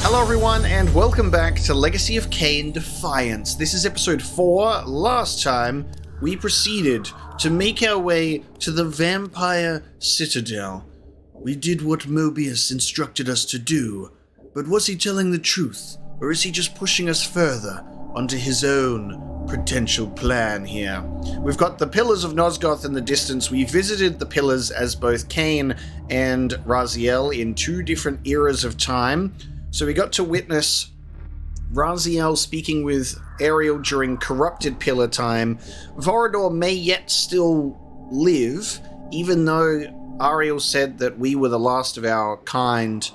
Hello everyone, and welcome back to Legacy of Kain Defiance. This is episode 4. Last time, we proceeded to make our way to the vampire Citadel. We did what Mobius instructed us to do, but was he telling the truth, or is he just pushing us further onto his own potential plan here? We've got the Pillars of Nosgoth in the distance. We visited the Pillars as both Kain and Raziel in two different eras of time. So we got to witness Raziel speaking with Ariel during corrupted pillar time. Vorador may yet still live, even though Ariel said that we were the last of our kind.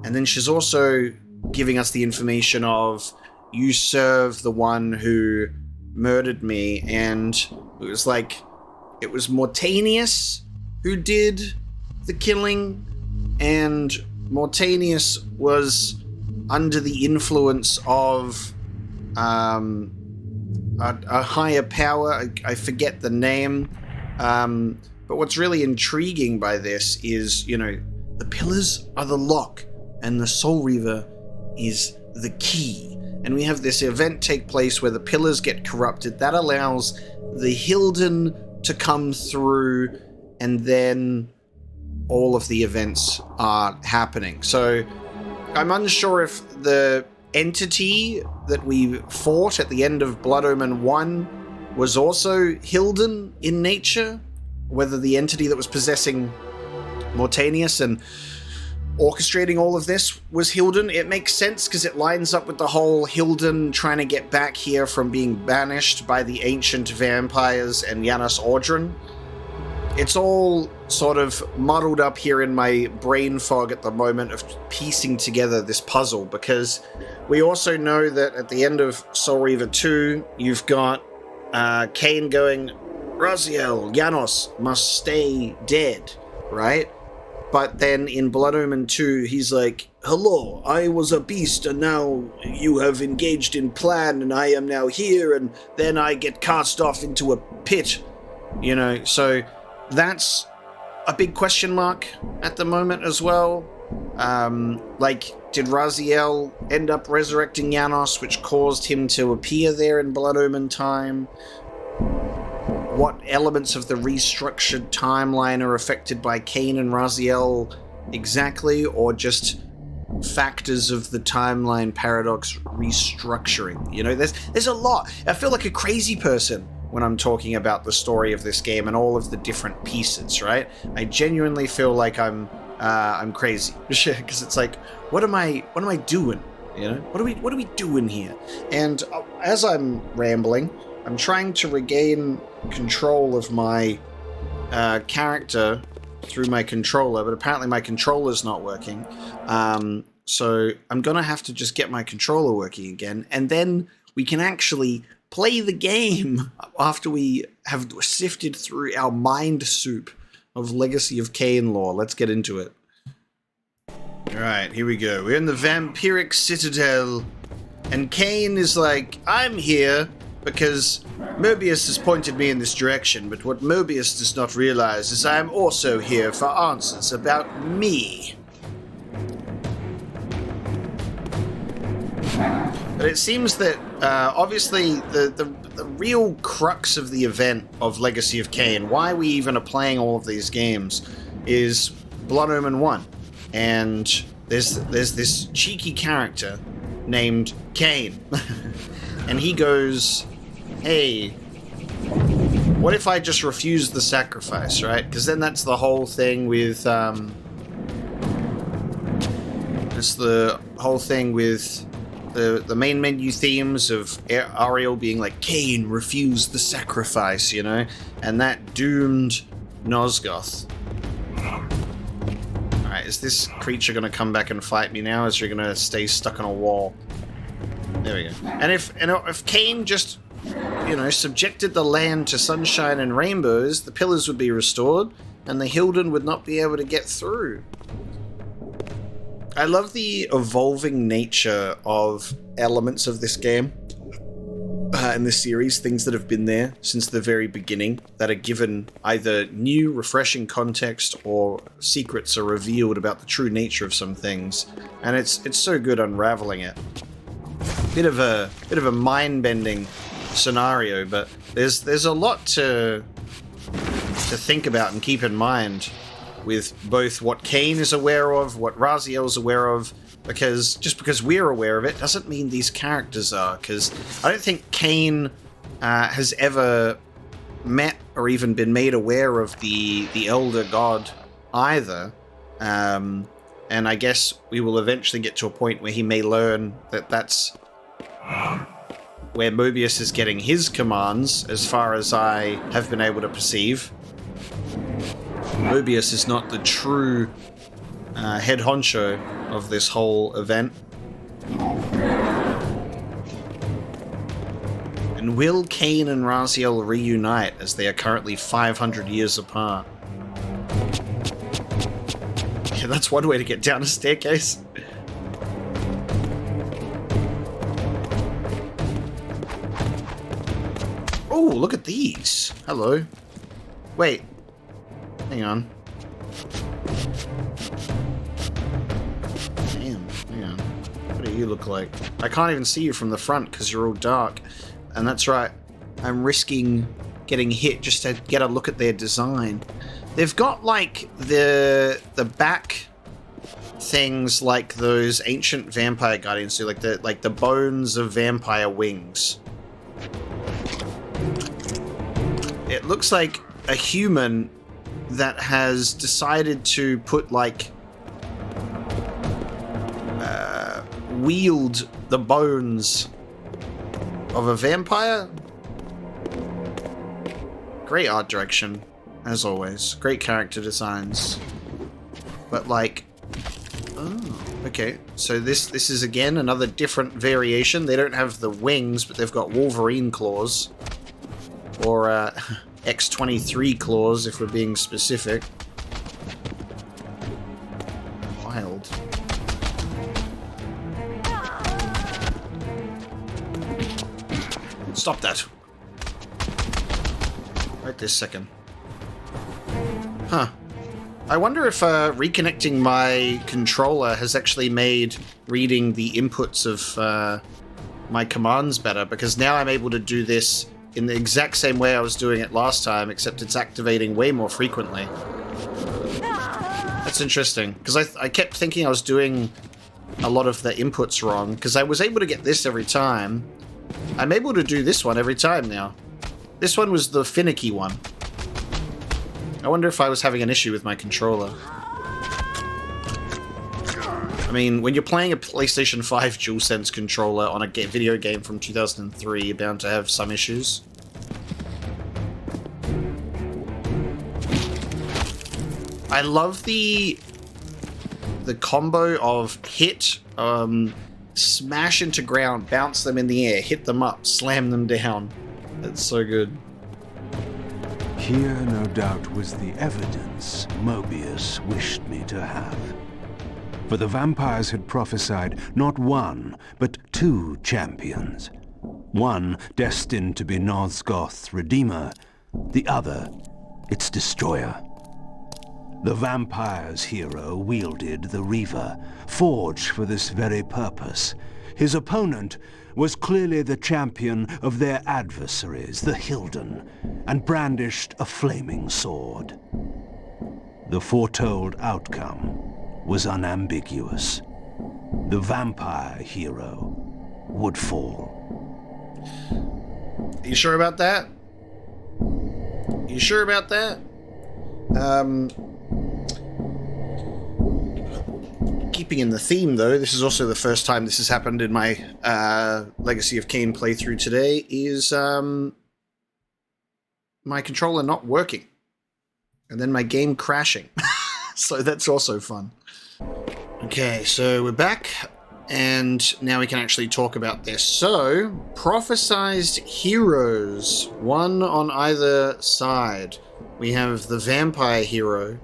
And then she's also giving us the information of, you serve the one who murdered me, and it was Mortanius who did the killing, and Mortanius was under the influence of a higher power. I forget the name. But what's really intriguing by this is, the pillars are the lock and the Soul Reaver is the key. And we have this event take place where the pillars get corrupted. That allows the Hilden to come through, and then all of the events are happening. So I'm unsure if the entity that we fought at the end of Blood Omen 1 was also Hilden in nature, whether the entity that was possessing Mortanius and orchestrating all of this was Hilden. It makes sense because it lines up with the whole Hilden trying to get back here from being banished by the ancient vampires and Janos Audron. It's all sort of muddled up here in my brain fog at the moment of piecing together this puzzle, because we also know that at the end of Soul Reaver 2, you've got Kain going, Raziel, Janos must stay dead, right? But then in Blood Omen 2, he's like, hello, I was a beast and now you have engaged in plan and I am now here, and then I get cast off into a pit, so that's a big question mark at the moment as well. Did Raziel end up resurrecting Janos, which caused him to appear there in Blood Omen time? What elements of the restructured timeline are affected by Kain and Raziel exactly, or just factors of the timeline paradox restructuring? There's a lot. I feel like a crazy person when I'm talking about the story of this game and all of the different pieces, right? I genuinely feel like I'm crazy, because it's like, what am I doing? What are we doing here? And as I'm rambling, I'm trying to regain control of my character through my controller, but apparently my controller's not working. So I'm gonna have to just get my controller working again, and then we can actually play the game after we have sifted through our mind soup of Legacy of Kain lore. Let's get into it. Alright, here we go. We're in the vampiric Citadel, and Kain is like, I'm here because Mobius has pointed me in this direction, but what Mobius does not realize is I am also here for answers about me. But it seems that, obviously, the real crux of the event of Legacy of Kain, why we even are playing all of these games, is Blood Omen 1. And there's this cheeky character named Kain. And he goes, hey, what if I just refuse the sacrifice, right? Because then that's the whole thing with, the main menu themes of Ariel being like, Kain refused the sacrifice, and that doomed Nosgoth. Alright, is this creature going to come back and fight me now, or is he going to stay stuck on a wall? There we go. And if Kain just, subjected the land to sunshine and rainbows, the pillars would be restored, and the Hilden would not be able to get through. I love the evolving nature of elements of this game. in this series, things that have been there since the very beginning, that are given either new, refreshing context, or secrets are revealed about the true nature of some things, and it's so good unraveling it. Bit of a mind-bending scenario, but there's a lot to think about and keep in mind with both what Kain is aware of, what Raziel's aware of, because just because we're aware of it doesn't mean these characters are, because I don't think Kain has ever met or even been made aware of the Elder God either. And I guess we will eventually get to a point where he may learn that that's where Mobius is getting his commands, as far as I have been able to perceive. Mobius is not the true head honcho of this whole event. And will Kain and Raziel reunite, as they are currently 500 years apart? Yeah, that's one way to get down a staircase. Oh, look at these. Hello. Wait. Hang on. Damn, hang on. What do you look like? I can't even see you from the front because you're all dark. And that's right. I'm risking getting hit just to get a look at their design. They've got like the back things like those ancient vampire guardians do, like the bones of vampire wings. It looks like a human that has decided to put like wield the bones of a vampire. Great art direction, as always. Great character designs. But like, oh, okay. So this is again another different variation. They don't have the wings, but they've got Wolverine claws, or X-23 claws, if we're being specific. Wild. Stop that. Right this second. Huh. I wonder if reconnecting my controller has actually made reading the inputs of my commands better, because now I'm able to do this in the exact same way I was doing it last time, except it's activating way more frequently. That's interesting, because I kept thinking I was doing a lot of the inputs wrong, because I was able to get this every time. I'm able to do this one every time now. This one was the finicky one. I wonder if I was having an issue with my controller. I mean, when you're playing a PlayStation 5 DualSense controller on a video game from 2003, you're bound to have some issues. I love the combo of hit, smash into ground, bounce them in the air, hit them up, slam them down. That's so good. Here, no doubt, was the evidence Mobius wished me to have. For the vampires had prophesied not one, but two champions. One destined to be Nosgoth's redeemer, the other its destroyer. The vampire's hero wielded the reaver, forged for this very purpose. His opponent was clearly the champion of their adversaries, the Hilden, and brandished a flaming sword. The foretold outcome was unambiguous. The vampire hero would fall. You sure about that? You sure about that? Keeping in the theme, though, this is also the first time this has happened in my Legacy of Kain playthrough today, is my controller not working. And then my game crashing. So that's also fun. Okay, so we're back, and now we can actually talk about this. So, prophesized heroes, one on either side. We have the vampire hero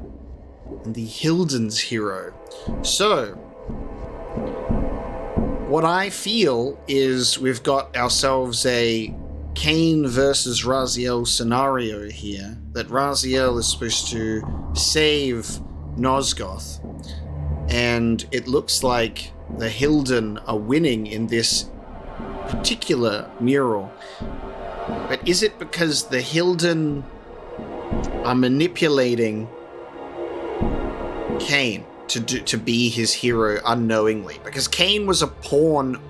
and the Hilden's hero. So, What I feel is we've got ourselves a Kain versus Raziel scenario here, that Raziel is supposed to save Nosgoth, and it looks like the Hilden are winning in this particular mural. But is it because the Hilden are manipulating Kain to be his hero unknowingly? Because Kain was a pawn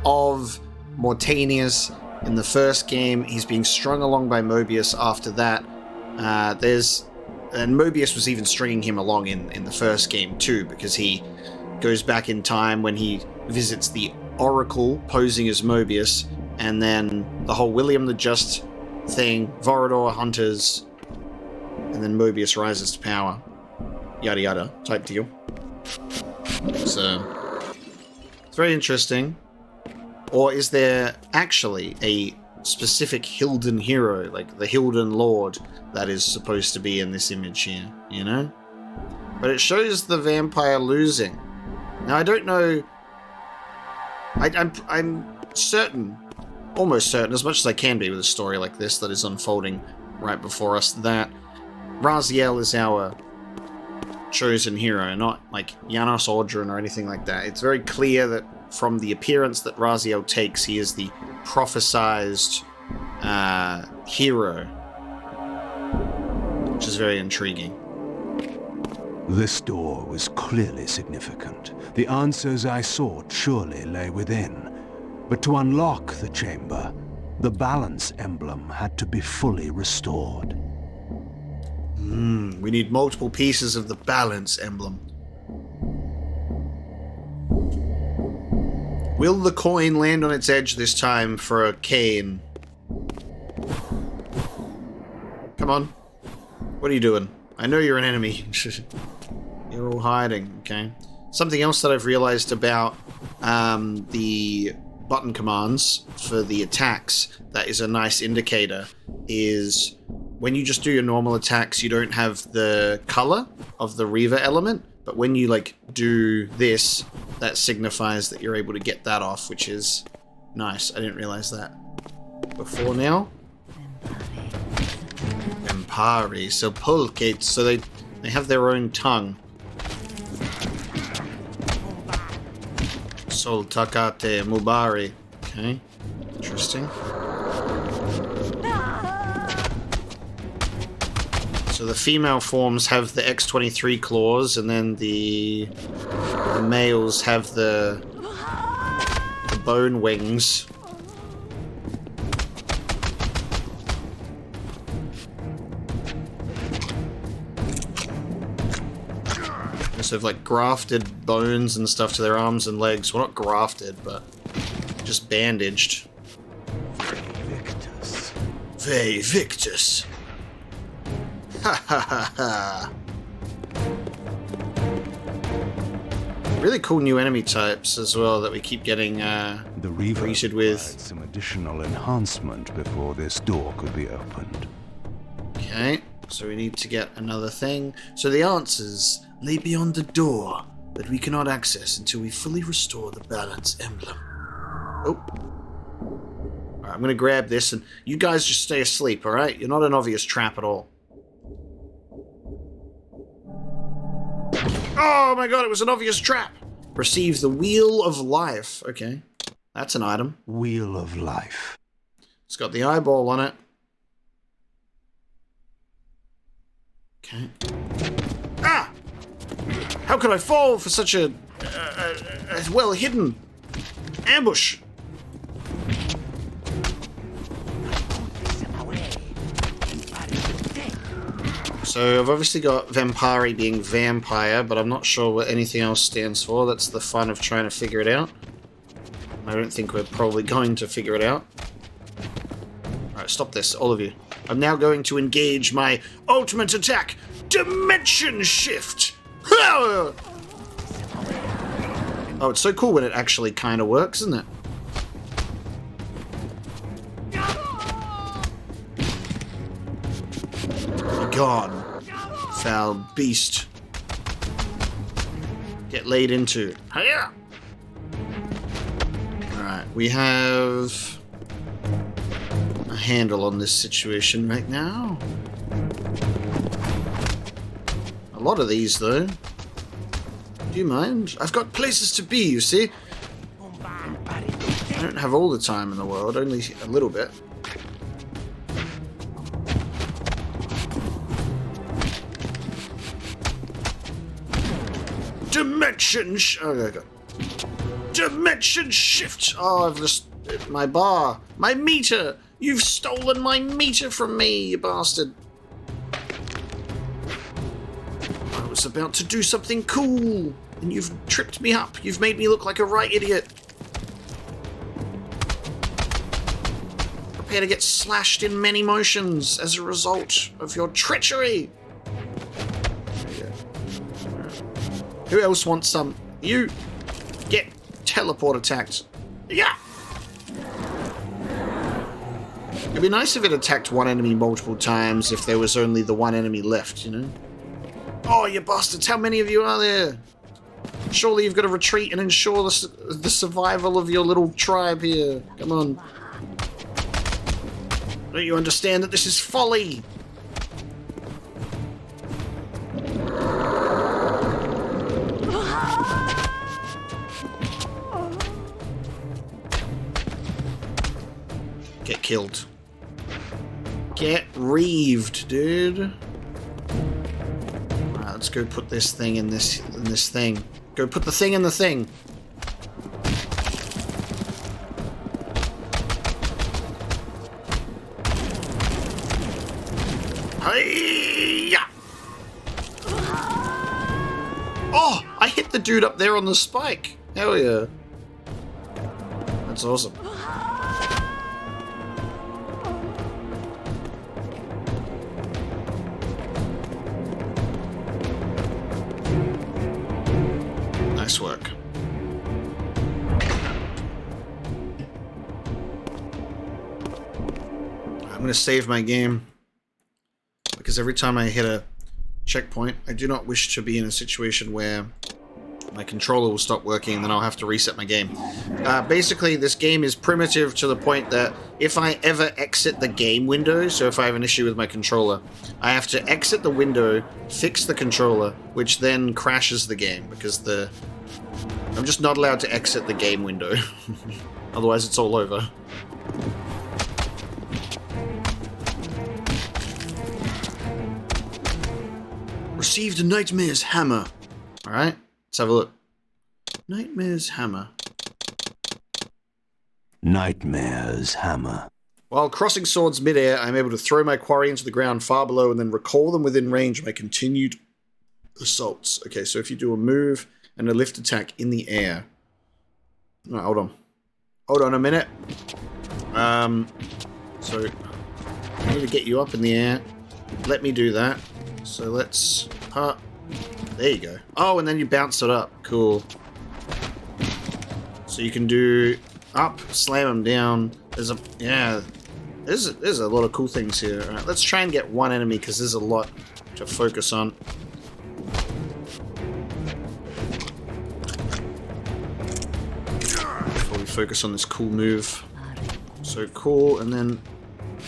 of Mortanius in the first game. He's being strung along by Mobius after that. And Mobius was even stringing him along in the first game too, because he goes back in time when he visits the Oracle posing as Mobius, and then the whole William the Just thing, Vorador hunters, and then Mobius rises to power. Yada yada type deal. So it's very interesting. Or is there actually a specific Hilden hero, like the Hilden Lord, that is supposed to be in this image here, you know? But it shows the vampire losing. Now I don't know. I'm certain, almost certain, as much as I can be with a story like this that is unfolding right before us, that Raziel is our chosen hero, not like Janos Audron or anything like that. It's very clear that from the appearance that Raziel takes, he is the prophesized hero, which is very intriguing. This door was clearly significant. The answers I sought surely lay within. But to unlock the chamber, the balance emblem had to be fully restored. We need multiple pieces of the balance emblem. Will the coin land on its edge this time for a Kain? Come on. What are you doing? I know you're an enemy. You're all hiding, okay? Something else that I've realized about the button commands for the attacks that is a nice indicator is when you just do your normal attacks, you don't have the color of the reaver element, but when you like do this, that signifies that you're able to get that off, which is nice. I didn't realize that before now. Vampari, so pulcates, so they have their own tongue. Sol Takate Mubari. Okay, interesting. So the female forms have the X-23 claws, and then the males have the bone wings. So they've like grafted bones and stuff to their arms and legs. Well, not grafted, but just bandaged. Victus. Ve Victus. Ha ha ha ha. Really cool new enemy types as well that we keep getting the reaver greeted with. Some additional enhancement before this door could be opened. Okay, so we need to get another thing. So the answers lay beyond the door that we cannot access until we fully restore the balance emblem. Oh. Alright, I'm gonna grab this and you guys just stay asleep, alright? You're not an obvious trap at all. Oh my god, it was an obvious trap! Receive the Wheel of Life. Okay, that's an item. Wheel of Life. It's got the eyeball on it. Okay. Ah! How could I fall for such a well-hidden ambush? So I've obviously got Vampiri being vampire, but I'm not sure what anything else stands for. That's the fun of trying to figure it out. I don't think we're probably going to figure it out. Alright, stop this, all of you. I'm now going to engage my ultimate attack, Dimension Shift! Oh, it's so cool when it actually kind of works, isn't it? Gone. Foul beast. Get laid into. Hiya! Alright, we have a handle on this situation right now. A lot of these, though. Do you mind? I've got places to be, you see? I don't have all the time in the world, only a little bit. Dimension Dimension shift! Oh, I've just... my bar. My meter! You've stolen my meter from me, you bastard. I was about to do something cool, and you've tripped me up. You've made me look like a right idiot. Prepare to get slashed in many motions as a result of your treachery. Who else wants some? You get teleport attacked. Yeah! It'd be nice if it attacked one enemy multiple times if there was only the one enemy left, you know? Oh, you bastards, how many of you are there? Surely you've got to retreat and ensure the survival of your little tribe here. Come on. Don't you understand that this is folly? Get killed. Get reaved, dude. Alright, let's go put this thing in this thing. Go put the thing in the thing. Hi-ya! Oh, I hit the dude up there on the spike. Hell yeah. That's awesome. Nice work. I'm going to save my game because every time I hit a checkpoint, I do not wish to be in a situation where my controller will stop working and then I'll have to reset my game. Basically, this game is primitive to the point that if I ever exit the game window, so if I have an issue with my controller, I have to exit the window, fix the controller, which then crashes the game because I'm just not allowed to exit the game window. Otherwise, it's all over. Received a Nightmare's Hammer. Alright, let's have a look. Nightmare's Hammer. Nightmare's Hammer. While crossing swords midair, I'm able to throw my quarry into the ground far below and then recall them within range of my continued assaults. Okay, so if you do a move and a lift attack in the air. No, hold on. Hold on a minute. So I need to get you up in the air. Let me do that. So let's... there you go. Oh, and then you bounce it up. Cool. So you can do up, slam them down. There's a... yeah. There's a lot of cool things here. All right, let's try and get one enemy because there's a lot to focus on. Before we focus on this cool move. So cool, and then...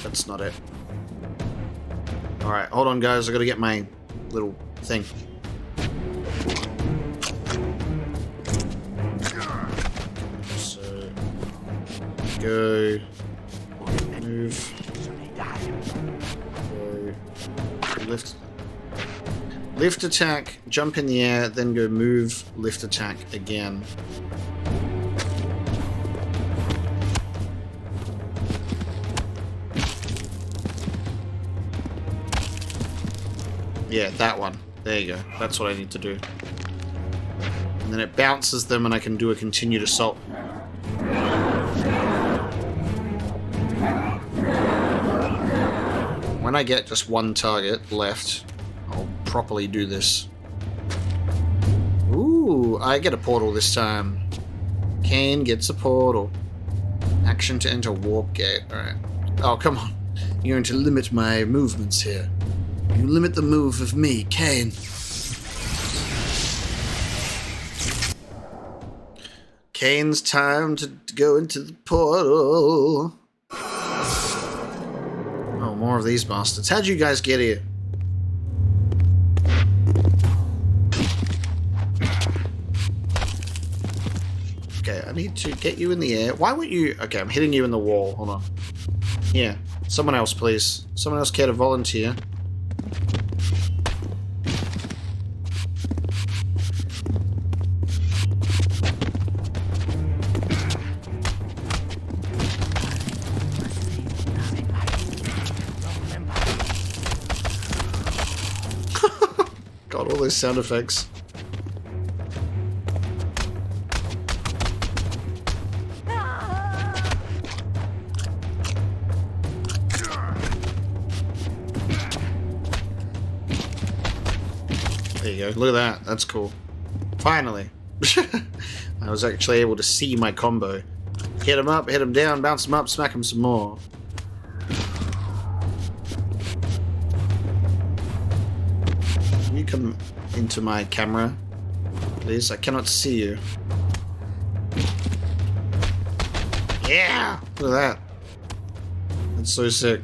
that's not it. Alright, hold on guys, I gotta get my little thing. So... go... move... go... lift... lift attack, jump in the air, then go move, lift attack again. Yeah, that one. There you go. That's what I need to do. And then it bounces them and I can do a continued assault. When I get just one target left, I'll properly do this. Ooh, I get a portal this time. Kain gets a portal. Action to enter warp gate. Alright. Oh, come on. You're going to limit my movements here. You limit the move of me, Kain. Kain's time to go into the portal. Oh, more of these bastards. How'd you guys get here? Okay, I need to get you in the air. Why won't you... Okay, I'm hitting you in the wall. Hold on. Here. Someone else, please. Someone else care to volunteer? God, all those sound effects. There you go. Look at that. That's cool. Finally. I was actually able to see my combo. Hit him up, hit him down, bounce him up, smack him some more. Can you come into my camera, please? I cannot see you. Yeah! Look at that. That's so sick.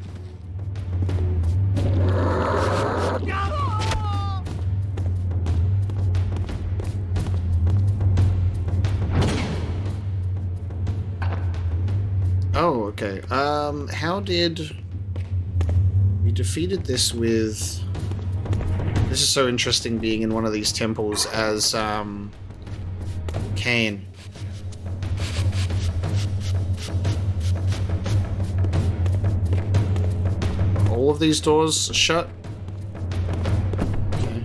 Oh, okay. How did... We defeated this with... This is so interesting being in one of these temples as, Kain. All of these doors are shut? Okay.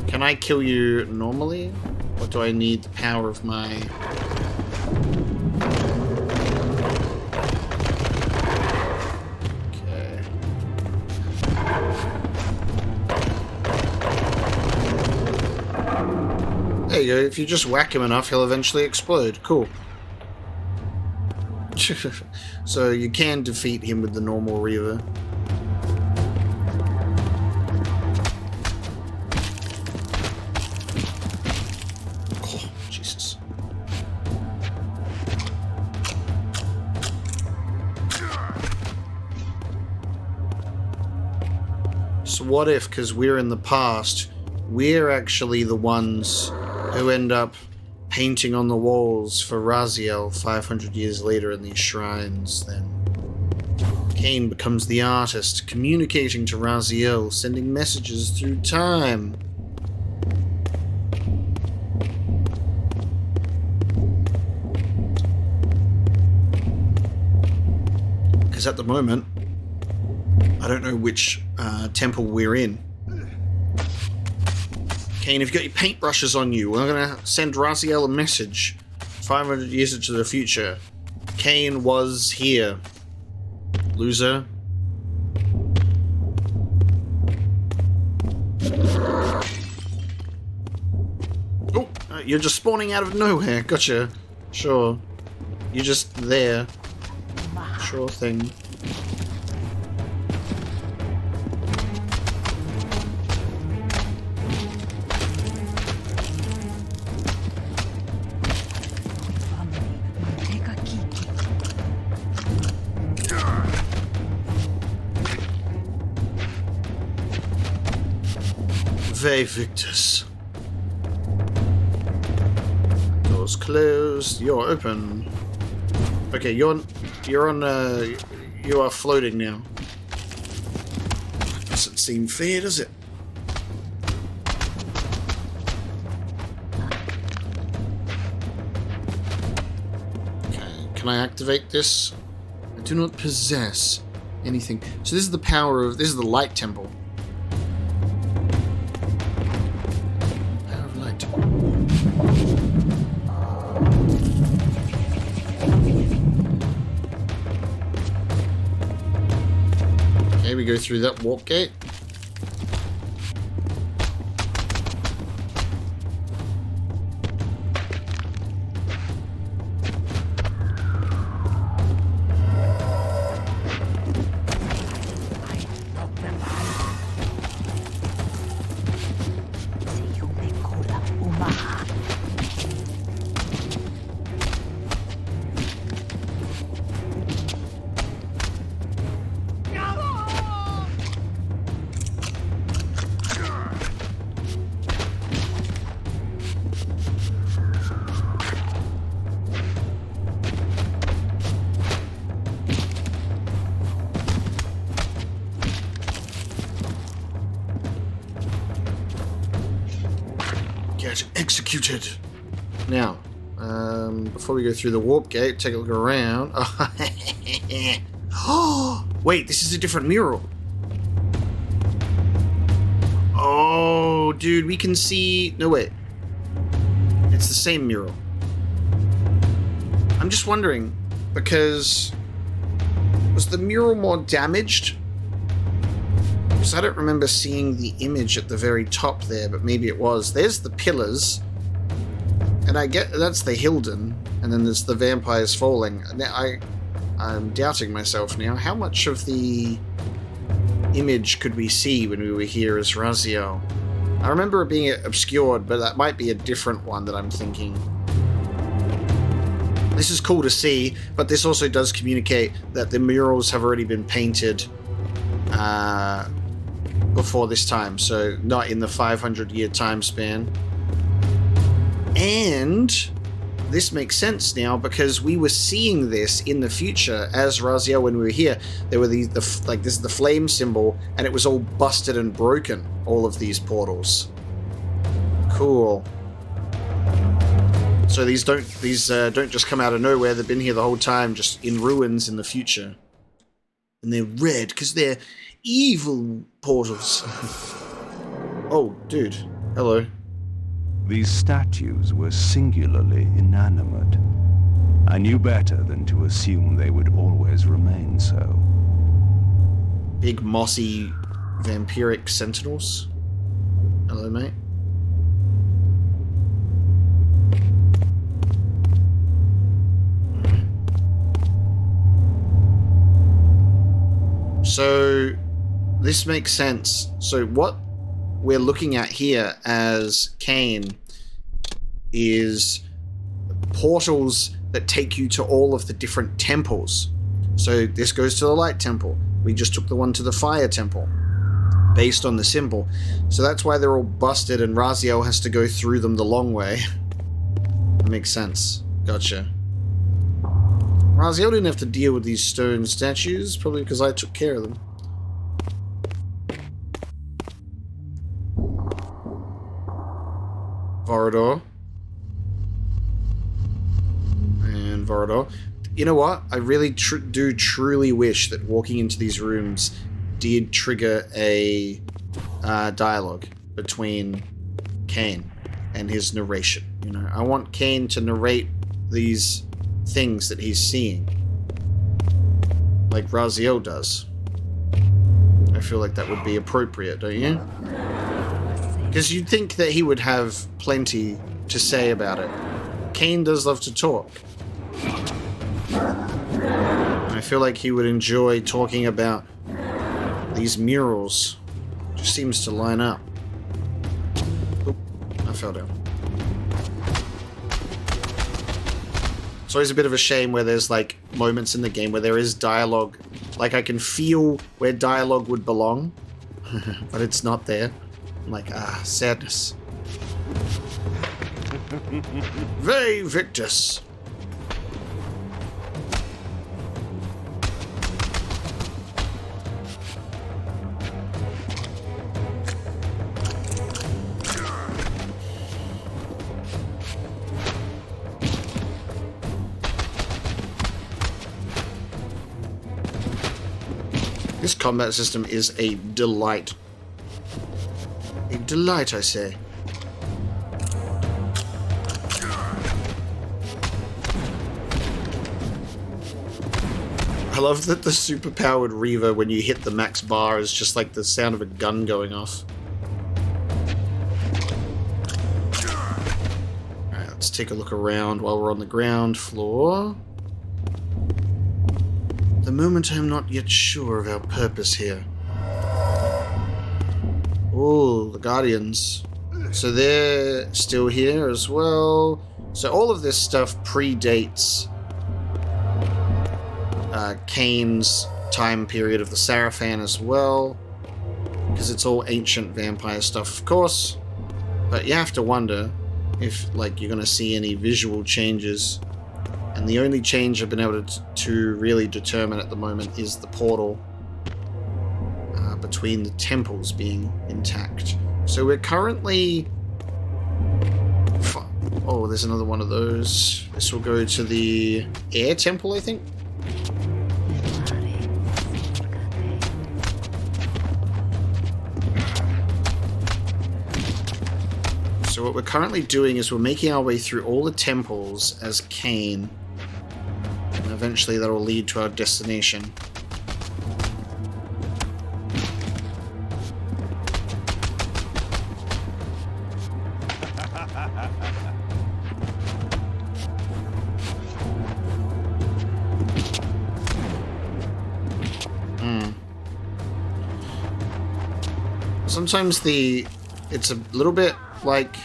Can I kill you normally? Or do I need the power of my... There you go, if you just whack him enough, he'll eventually explode. Cool. So you can defeat him with the normal reaver. Oh, Jesus. So what if, because we're in the past, we're actually the ones who end up painting on the walls for Raziel 500 years later in these shrines. Then Kain becomes the artist, communicating to Raziel, sending messages through time. Because at the moment, I don't know which temple we're in. Kain, if you've got your paintbrushes on you, we're going to send Raziel a message. 500 years into the future. Kain was here. Loser. Oh, you're just spawning out of nowhere. Gotcha. Sure. You're just there. Sure thing. Victus. Doors closed. You're open. Okay, you're on. You are floating now. Doesn't seem fair, does it? Okay, can I activate this? I do not possess anything. So this is the power of. This is the light temple. Okay, we go through that warp gate. get executed. Now, before we go through the warp gate, take a look around. Oh, wait, this is a different mural. Oh, dude, we can see... No, wait. It's the same mural. I'm just wondering, because... Was the mural more damaged? Because I don't remember seeing the image at the very top there, but maybe it was. There's the pillars. And I get that's the Hilden, and then there's the vampires falling. Now, I'm doubting myself now. How much of the image could we see when we were here as Raziel? I remember it being obscured, but that might be a different one that I'm thinking. This is cool to see, but this also does communicate that the murals have already been painted before this time, so not in the 500-year time span. And this makes sense now because we were seeing this in the future as Raziel when we were here. There were like this is the flame symbol, and it was all busted and broken. All of these portals. Cool. So these don't just come out of nowhere. They've been here the whole time, just in ruins in the future. And they're red because they're evil portals. Oh, dude. Hello. These statues were singularly inanimate. I knew better than to assume they would always remain so. Big mossy vampiric sentinels. Hello, mate. So this makes sense. So what we're looking at here as Kain is portals that take you to all of the different temples. So this goes to the light temple. We just took the one to the fire temple based on the symbol. So that's why they're all busted and Raziel has to go through them the long way. That makes sense. Gotcha. Raziel didn't have to deal with these stone statues, probably because I took care of them. Vorador. And Vorador. You know what? I really do truly wish that walking into these rooms did trigger a dialogue between Kain and his narration. You know, I want Kain to narrate these things that he's seeing, like Raziel does. I feel like that would be appropriate, don't you? Because you'd think that he would have plenty to say about it. Kain does love to talk. I feel like he would enjoy talking about these murals. Just seems to line up. Oop, I fell down. It's always a bit of a shame where there's like moments in the game where there is dialogue. Like I can feel where dialogue would belong, but it's not there. I'm like, sadness. Ve Victus. This combat system is a delight. A delight, I say. I love that the super-powered reaver, when you hit the max bar, is just like the sound of a gun going off. Alright, let's take a look around while we're on the ground floor. The moment I'm not yet sure of our purpose here. Oh, the Guardians. So they're still here as well. So all of this stuff predates Kain's time period of the Sarafan as well. Because it's all ancient vampire stuff, of course. But you have to wonder if, like, you're going to see any visual changes. And the only change I've been able to really determine at the moment is the portal between the temples being intact. So we're currently Oh, there's another one of those. This will go to the air temple, I think. So what we're currently doing is we're making our way through all the temples as Kain. And eventually that will lead to our destination. Sometimes it's a little bit like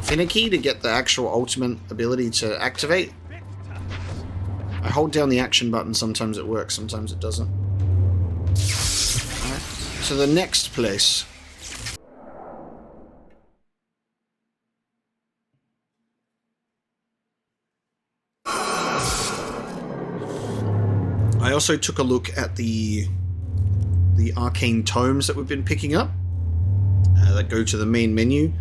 finicky to get the actual ultimate ability to activate. I hold down the action button, sometimes it works, sometimes it doesn't. Alright, so the next place. I also took a look at the arcane tomes that we've been picking up that go to the main menu,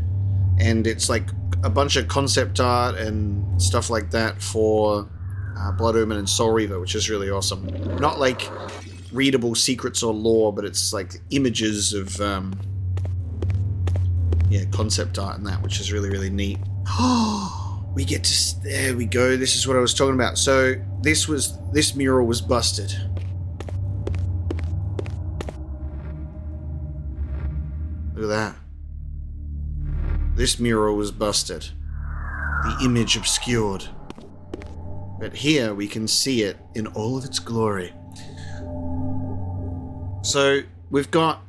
and it's like a bunch of concept art and stuff like that for Blood Omen and Soul Reaver, which is really awesome. Not like readable secrets or lore, but it's like images of yeah, concept art and that, which is really, really neat. Oh, we get to, there we go, this is what I was talking about. So this mural was busted. Look at that. This mural was busted. The image obscured. But here we can see it in all of its glory. So we've got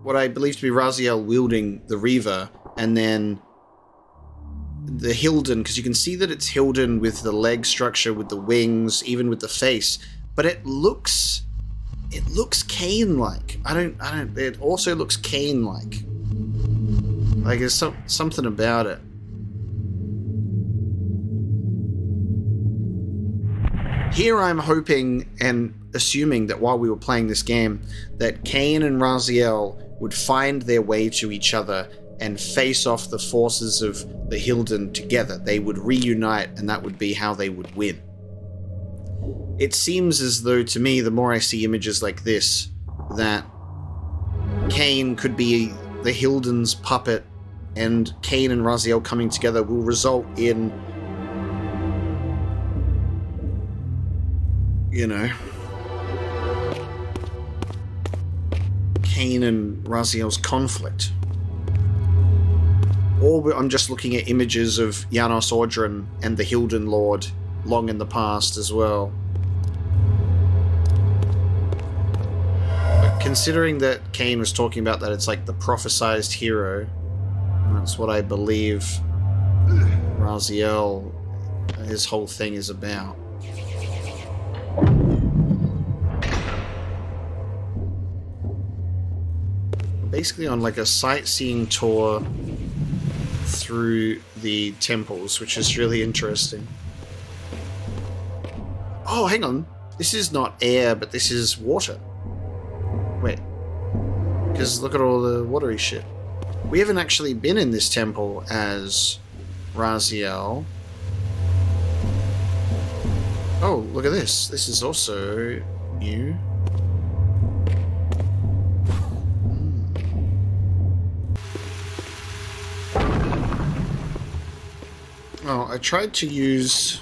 what I believe to be Raziel wielding the Reaver, and then the Hilden, because you can see that it's Hilden with the leg structure, with the wings, even with the face. But it looks Kain-like. It also looks Kain-like. Like, there's something about it. Here I'm hoping and assuming that while we were playing this game, that Kain and Raziel would find their way to each other and face off the forces of the Hilden together. They would reunite, and that would be how they would win. It seems as though, to me, the more I see images like this, that Kain could be the Hilden's puppet, and Kain and Raziel coming together will result in, you know, Kain and Raziel's conflict. Or I'm just looking at images of Janos Audron and the Hilden Lord long in the past as well. But considering that Kain was talking about that it's like the prophesized hero, that's what I believe Raziel, his whole thing is about. Basically on like a sightseeing tour through the temples, which is really interesting. Oh, hang on. This is not air, but this is water. Wait. Because look at all the watery shit. We haven't actually been in this temple as Raziel. Oh, look at this. This is also new. Oh, I tried to use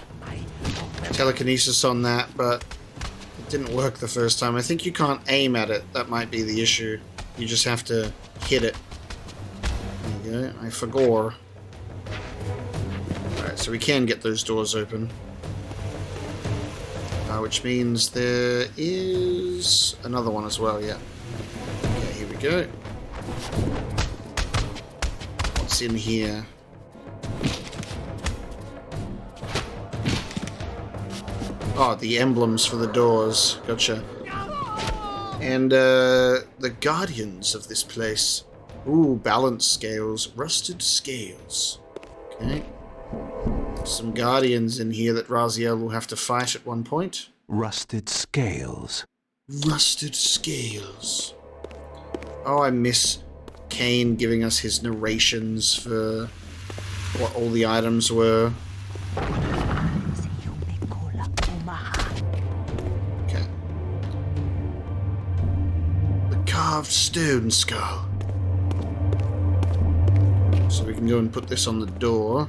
telekinesis on that, but it didn't work the first time. I think you can't aim at it. That might be the issue. You just have to hit it. There you go. I forgot. Alright, so we can get those doors open. Which means there is another one as well, yeah. Okay, here we go. What's in here? Oh, the emblems for the doors. Gotcha. And the guardians of this place. Ooh, balance scales. Rusted scales. Okay. Some guardians in here that Raziel will have to fight at one point. Rusted scales. Rusted scales. Oh, I miss Kain giving us his narrations for what all the items were. Okay. The carved stone skull. So we can go and put this on the door.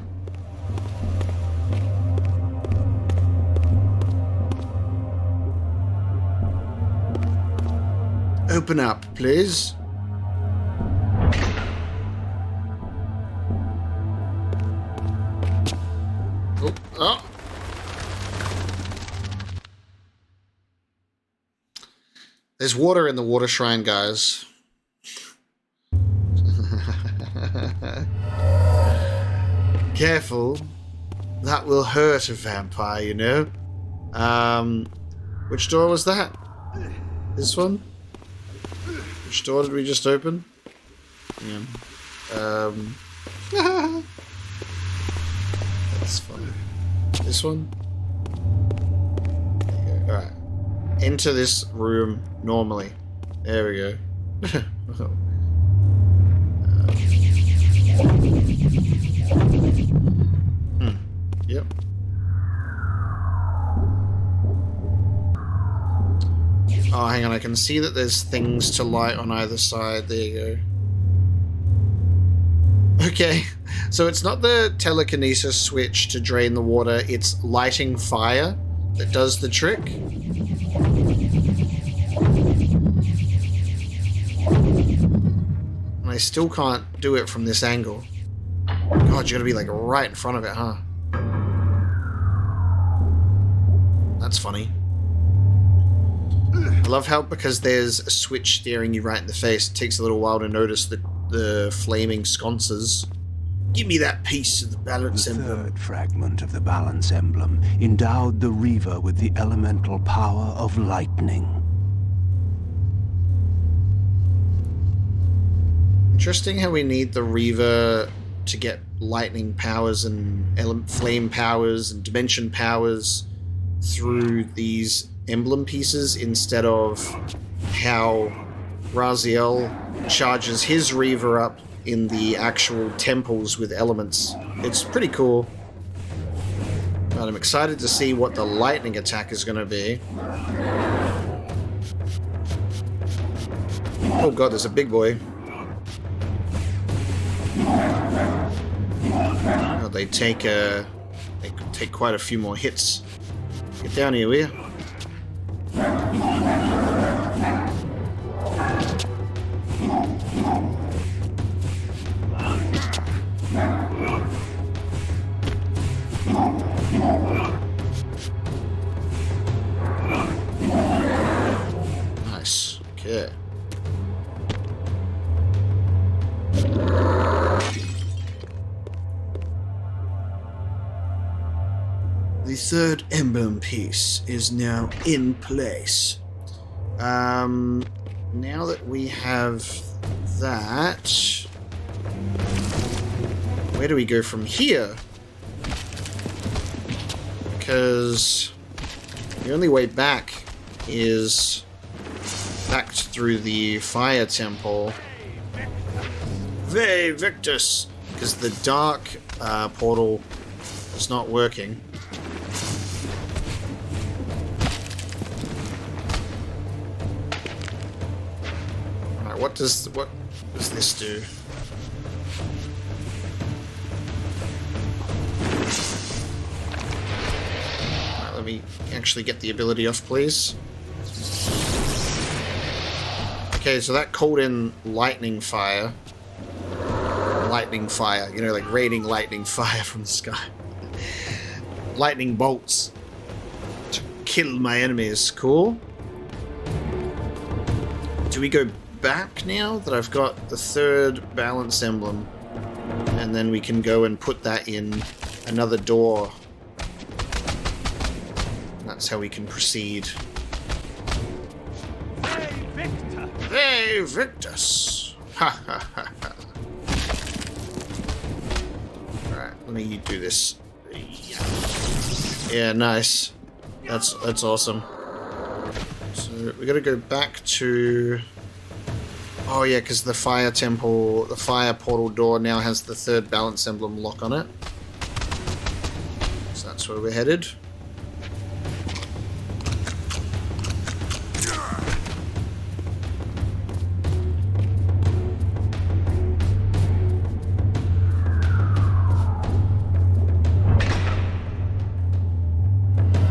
Open up, please. Oh, oh. There's water in the water shrine, guys. Careful. That will hurt a vampire, you know. Which door was that? This one? Which door did we just open? Yeah. That's funny. This one? There you go. Alright. Enter this room normally. There we go. Yep. Oh, hang on. I can see that there's things to light on either side. There you go. Okay. So it's not the telekinesis switch to drain the water. It's lighting fire that does the trick. And I still can't do it from this angle. God, you gotta be like right in front of it, huh? That's funny. I love how, because there's a switch staring you right in the face, it takes a little while to notice the flaming sconces. Give me that piece of the balance emblem. The third fragment of the balance emblem endowed the reaver with the elemental power of lightning. Interesting how we need the reaver to get lightning powers and flame powers and dimension powers through these emblem pieces instead of how Raziel charges his reaver up in the actual temples with elements. It's pretty cool. But I'm excited to see what the lightning attack is going to be. Oh god, there's a big boy. Oh, they take quite a few more hits. Get down here, will you? Nice. Okay. The third emblem piece is now in place. Now that we have that, where do we go from here? Because the only way back is back through the fire temple. Ve Victus! Because the dark portal is not working. What does this do? Right, let me actually get the ability off, please. Okay, so that called in lightning fire. Lightning fire, you know, like raining lightning fire from the sky. Lightning bolts to kill my enemies. Cool. Do we go back now that I've got the third balance emblem, and then we can go and put that in another door? That's how we can proceed. Hey, Victus! Ha ha ha ha. Alright, let me do this. Yeah, nice. That's awesome. So we gotta go back to... Oh yeah, because the fire temple, the fire portal door now has the third balance emblem lock on it. So that's where we're headed.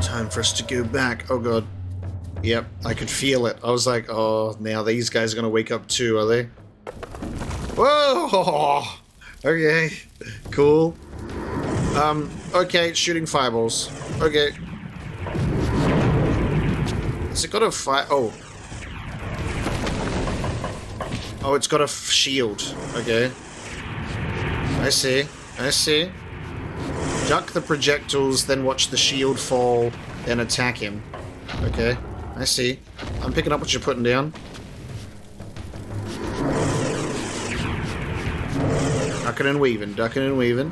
Time for us to go back. Oh god. Yep, I could feel it. I was like, oh, now these guys are gonna wake up too, are they? Whoa! Okay, cool. Okay, shooting fireballs. Okay. Has it got a fire? Oh. Oh, it's got a shield. Okay. I see. I see. Duck the projectiles, then watch the shield fall, then attack him. Okay. I see. I'm picking up what you're putting down. Ducking and weaving, ducking and weaving.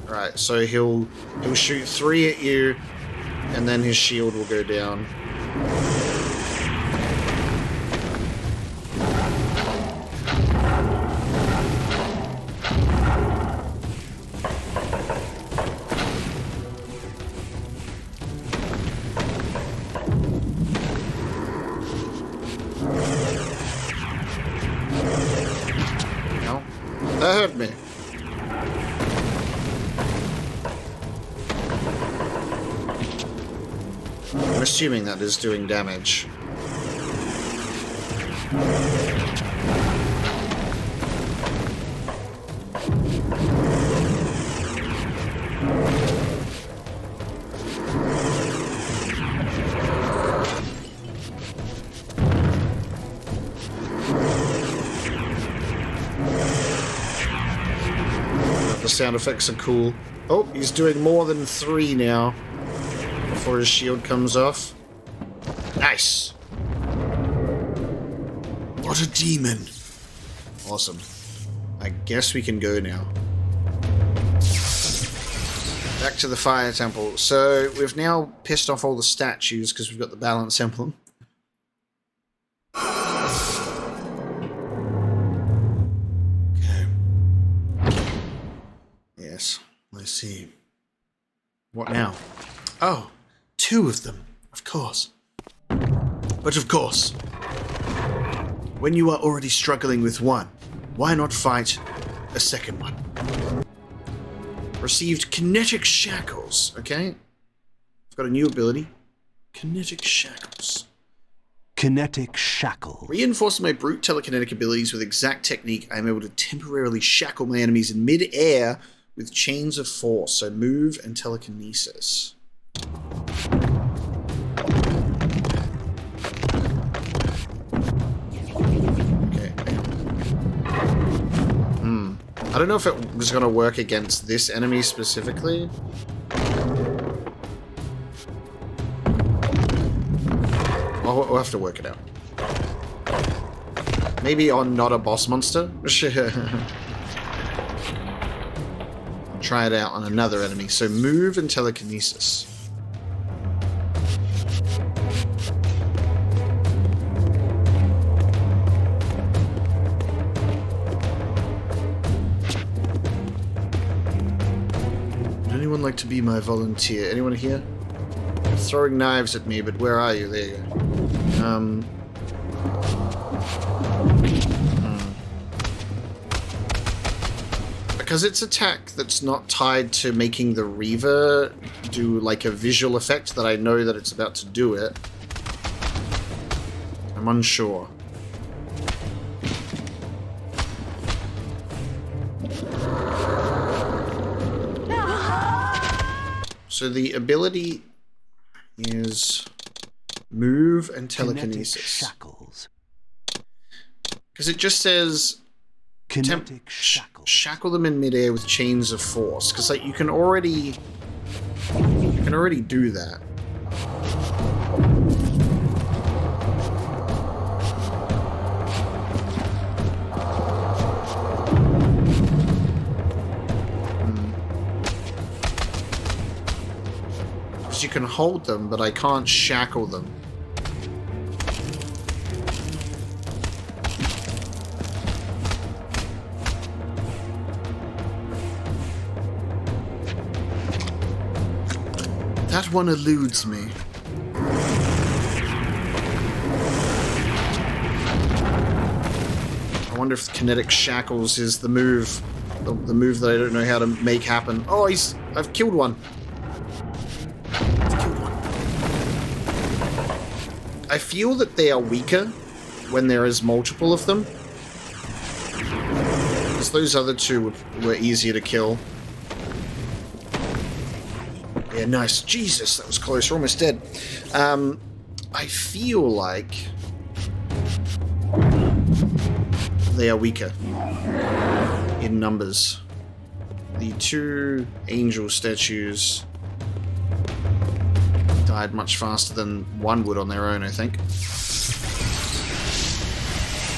Right, so he'll shoot 3 at you, and then his shield will go down. That hurt me. I'm assuming that is doing damage. Sound effects are cool. Oh, he's doing more than 3 now before his shield comes off. Nice. What a demon. Awesome. I guess we can go now. Back to the fire temple. So we've now pissed off all the statues because we've got the balance emblem. Yes, I see. What now? Oh, 2 of them, of course. But of course, when you are already struggling with one, why not fight a second one? Received kinetic shackles, okay? I've got a new ability. Kinetic shackles. Kinetic shackle. Reinforcing my brute telekinetic abilities with exact technique, I am able to temporarily shackle my enemies in mid-air with chains of force, so move and telekinesis. Okay. I don't know if it was going to work against this enemy specifically. We'll have to work it out. Maybe on not a boss monster? Try it out on another enemy. So move and telekinesis. Would anyone like to be my volunteer? Anyone here? You're throwing knives at me, but where are you? There you go. Because it's attack that's not tied to making the reaver do like a visual effect that I know that it's about to do it. I'm unsure. So the ability is move and telekinesis. Shackles. Because it just says Kinetic shackles. Shackle them in midair with chains of force. Because like you can already do that. Because you can hold them, but I can't shackle them. That one eludes me. I wonder if Kinetic shackles is the move. The move that I don't know how to make happen. Oh, I've killed one. I feel that they are weaker when there is multiple of them. Because those other two were easier to kill. Yeah, nice. Jesus, that was close. We're almost dead. I feel like they are weaker in numbers. The two angel statues died much faster than one would on their own, I think.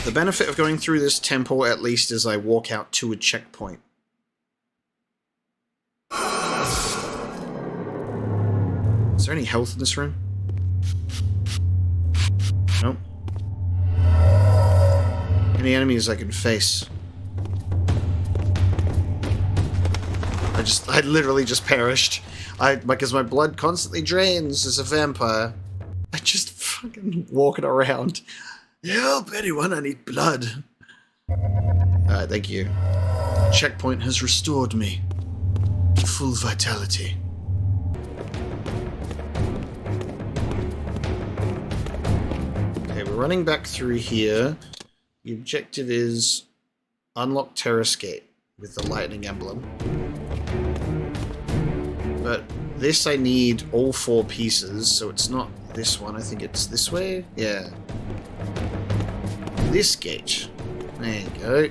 The benefit of going through this temple, at least, is I walk out to a checkpoint. Is there any health in this room? Nope. Any enemies I can face? I literally just perished. Because my blood constantly drains as a vampire. I just fucking walking around. Help anyone, I need blood. Alright, thank you. Checkpoint has restored me to full vitality. Okay, we're running back through here. The objective is unlock Terrace Gate with the lightning emblem. But this I need all 4 pieces, so it's not this one. I think it's this way? Yeah. This gate. There you go.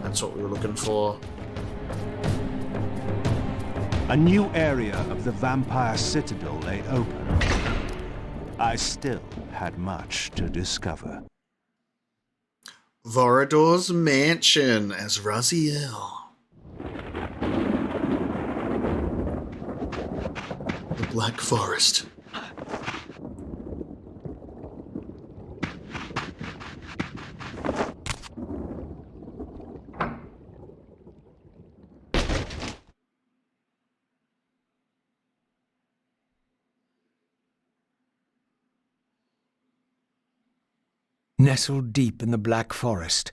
That's what we were looking for. A new area of the vampire Citadel lay open. I still had much to discover. Vorador's mansion as Raziel. The Black Forest. Nestled deep in the Black Forest,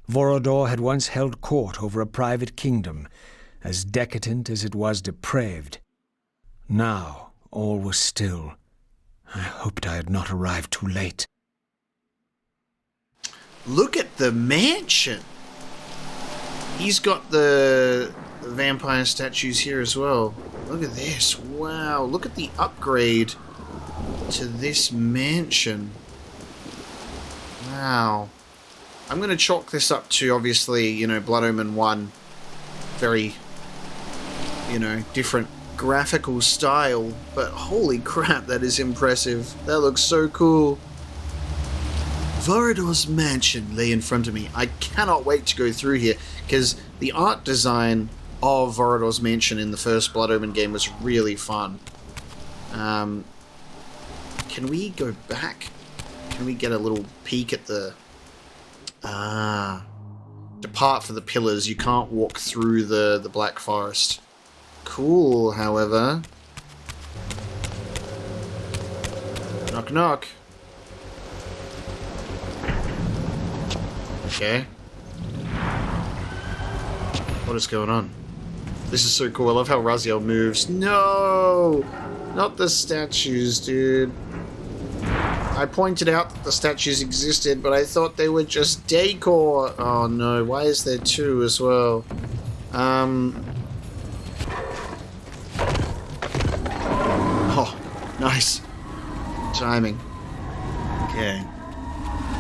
Vorador had once held court over a private kingdom, as decadent as it was depraved. Now all was still. I hoped I had not arrived too late. Look at the mansion! He's got the vampire statues here as well. Look at this. Wow, look at the upgrade to this mansion. Wow. I'm going to chalk this up to, obviously, you know, Blood Omen 1. Very, you know, different graphical style. But holy crap, that is impressive. That looks so cool. Vorador's mansion lay in front of me. I cannot wait to go through here, because the art design of Vorador's mansion in the first Blood Omen game was really fun. Can we go back? Can we get a little peek at the... Depart for the pillars. You can't walk through the Black Forest. Cool, however. Knock, knock. Okay. What is going on? This is so cool. I love how Raziel moves. No! Not the statues, dude. I pointed out that the statues existed, but I thought they were just decor. Oh no, why is there 2 as well? Oh, nice. Timing. Okay.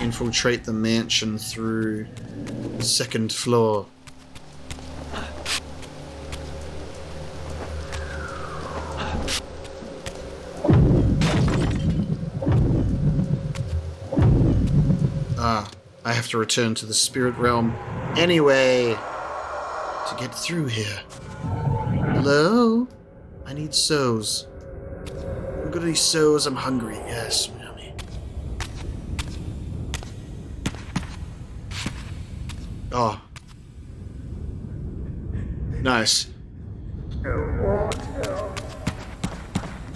Infiltrate the mansion through the 2nd floor. I have to return to the spirit realm anyway to get through here. Hello? I need souls. I've got any souls? I'm hungry. Yes, yummy. Oh. Nice.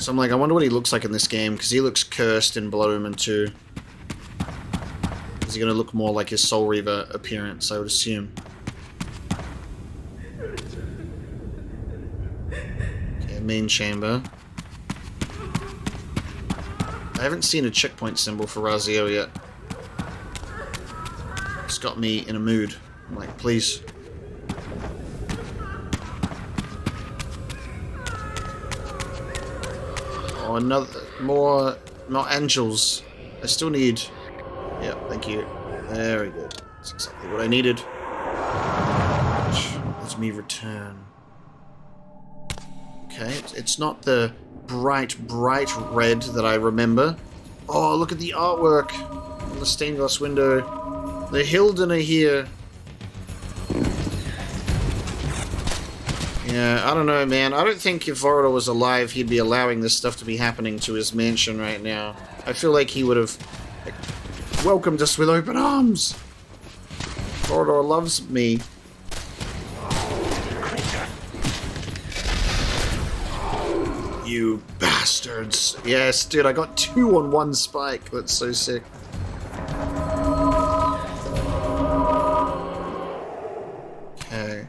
So I'm like, I wonder what he looks like in this game, because he looks cursed in Blood Omen 2. Is he going to look more like his Soul Reaver appearance, I would assume. Okay, main chamber. I haven't seen a checkpoint symbol for Raziel yet. It's got me in a mood. I'm like, please. Oh, another... More angels. I still need... Yeah, thank you. Very good. That's exactly what I needed. Let me return. Okay, it's not the bright red that I remember. Oh, look at the artwork on the stained glass window. The Hilden are here. Yeah, I don't know, man. I don't think if Vorador was alive, he'd be allowing this stuff to be happening to his mansion right now. I feel like he would have welcomed us with open arms. Vorador loves me. You bastards. Yes, dude, I got 2 on 1 spike. That's so sick. Okay.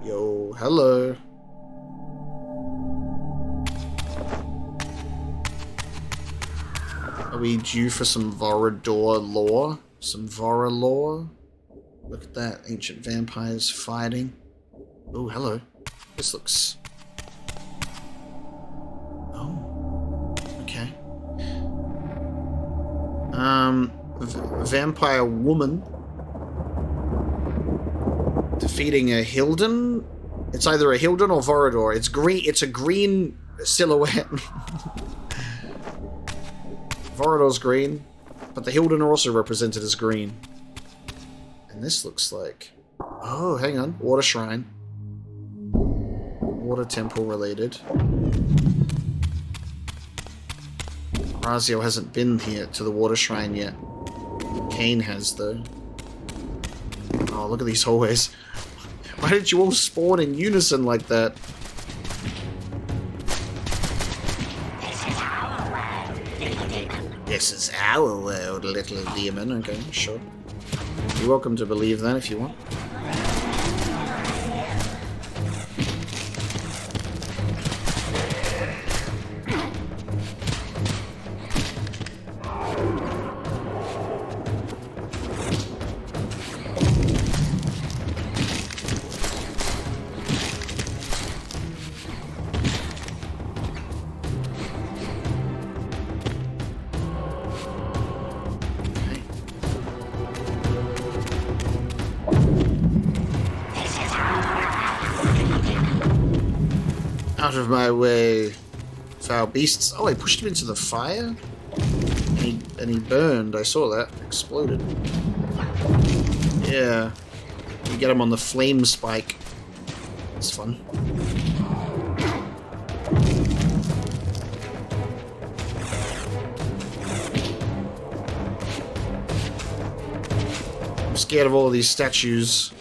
Yo, hello. Are we due for some Vorador lore? Some Vora lore? Look at that. Ancient vampires fighting. Oh, hello. This looks... Oh. Okay. Vampire woman defeating a Hilden? It's either a Hilden or Vorador. It's green. It's a green silhouette. Vorador's green, but the Hilden are also represented as green. And this looks like... Oh, hang on. Water shrine. Water temple related. Raziel hasn't been here to the water shrine yet. Kain has, though. Oh, look at these hallways. Why did you all spawn in unison like that? This is our world, little demon. Okay, sure. You're welcome to believe that if you want. Out of my way, foul beasts. Oh, I pushed him into the fire? And he burned. I saw that. Exploded. Yeah. You get him on the flame spike. It's fun. I'm scared of all of these statues.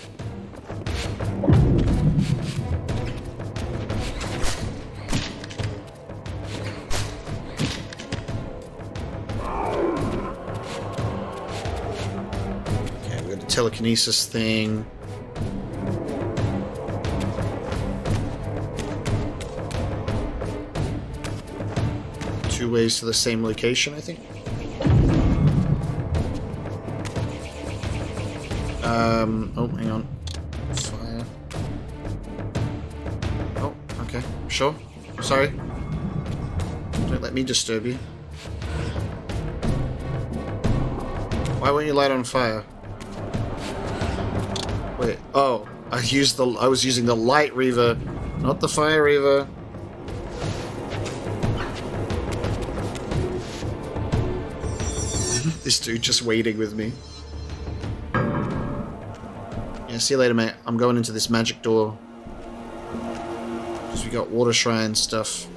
Telekinesis thing. Two ways to the same location, I think. Oh, hang on. Fire. Oh, okay. Sure. Sorry. Don't let me disturb you. Why won't you light on fire? Wait, oh, I was using the light reaver, not the fire reaver. This dude just waiting with me. Yeah, see you later, mate. I'm going into this magic door. Because we got water shrine stuff.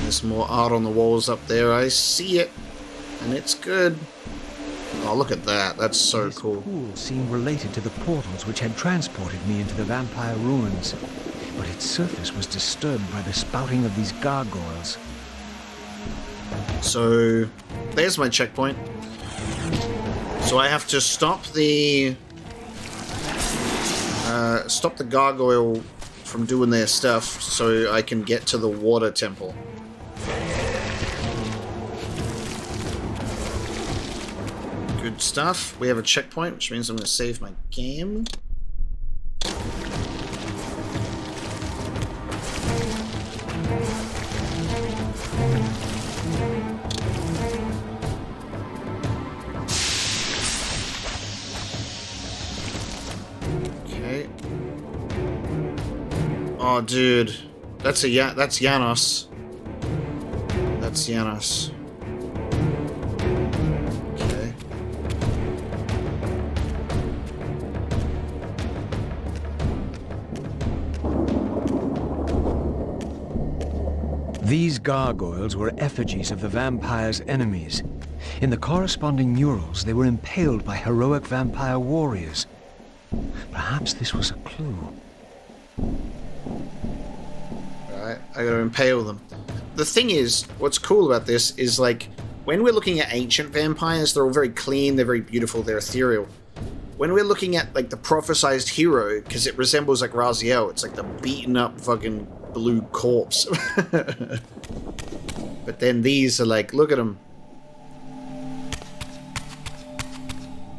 There's more art on the walls up there. I see it. And it's good. Oh, look at that. That's so This cool. pool seemed related to the portals which had transported me into the vampire ruins, but its surface was disturbed by the spouting of these gargoyles. So, there's my checkpoint. So I have to stop the gargoyle from doing their stuff so I can get to the water temple. Good stuff. We have a checkpoint, which means I'm going to save my game. Okay. Oh, dude. That's Janos. That's Janos. Okay. These gargoyles were effigies of the vampire's enemies. In the corresponding murals, they were impaled by heroic vampire warriors. Perhaps this was a clue. Alright, I gotta impale them. The thing is, what's cool about this is, like, when we're looking at ancient vampires, they're all very clean, they're very beautiful, they're ethereal. When we're looking at, like, the prophesized hero, because it resembles, like, Raziel, it's like the beaten up fucking blue corpse. But then these are like, look at them.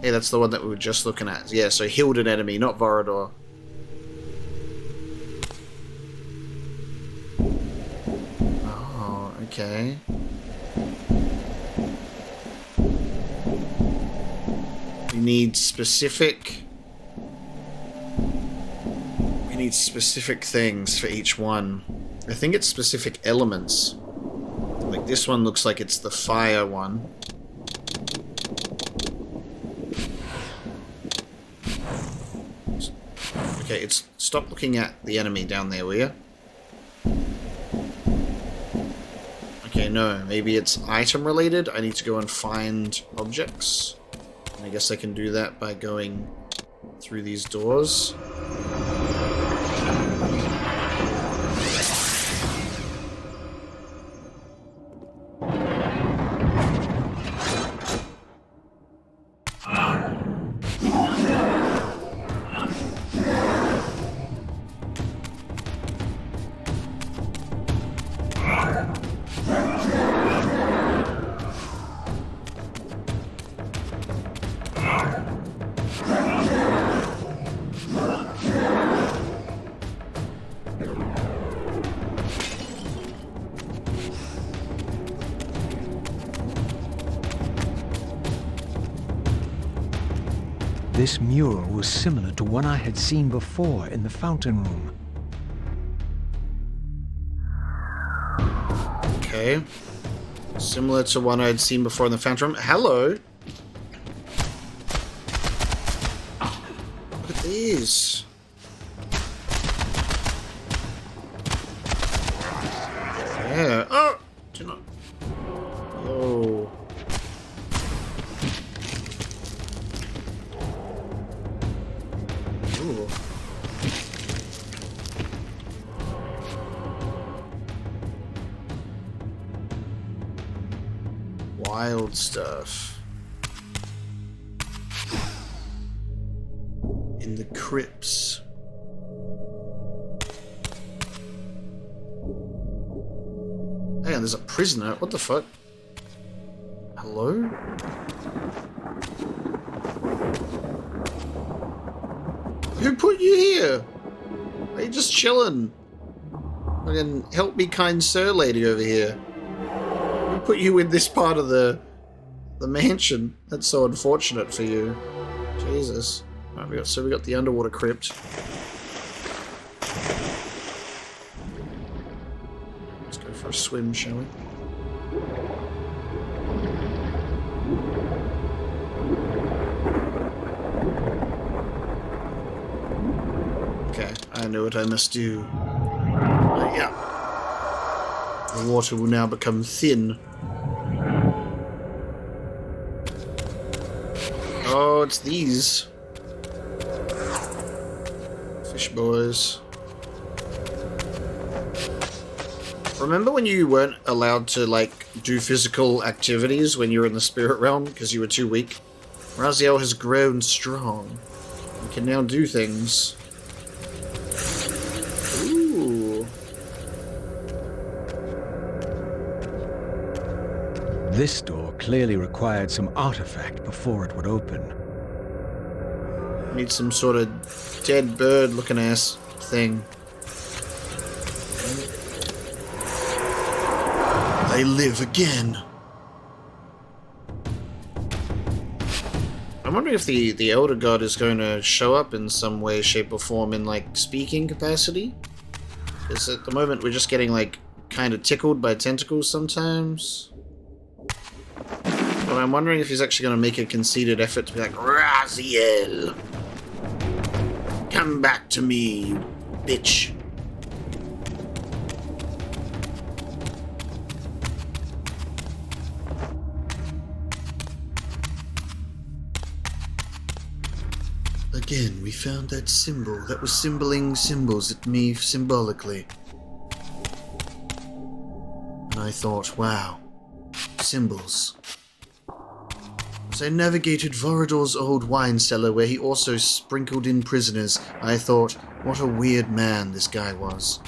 Hey, that's the one that we were just looking at. Yeah, so healed an enemy, not Vorador. Oh, okay. We need specific things for each one. I think it's specific elements. Like this one looks like it's the fire one. Okay, stop looking at the enemy down there, will you? Okay, no, maybe it's item related. I need to go and find objects. And I guess I can do that by going through these doors. This mural was similar to one I had seen before in the fountain room. Okay. Similar to one I had seen before in the fountain room. Hello! Look at these. Yeah. Oh! Do not. Yo. Ooh. Wild stuff. In the crypts. Hang on, there's a prisoner. What the fuck? Hello? Who put you here? Are you just chilling? Fucking help me, kind sir lady over here. Who put you in this part of the mansion? That's so unfortunate for you. Jesus. Right, we got the underwater crypt. Let's go for a swim, shall we? Okay, I know what I must do. Yeah. The water will now become thin. it's these. Fish boys. Remember when you weren't allowed to, like, do physical activities when you were in the spirit realm because you were too weak? Raziel has grown strong and can now do things. Ooh. This door clearly required some artifact before it would open. Need some sort of dead bird looking ass thing. They live again. I'm wondering if the Elder God is going to show up in some way, shape, or form in, like, speaking capacity. Because at the moment we're just getting, like, kind of tickled by tentacles sometimes. But I'm wondering if he's actually going to make a conceited effort to be like, Raziel! Come back to me, you bitch. Again, we found that symbol that was symboling symbols at me symbolically. And I thought, wow, symbols. As I navigated Vorador's old wine cellar where he also sprinkled in prisoners, I thought, what a weird man this guy was.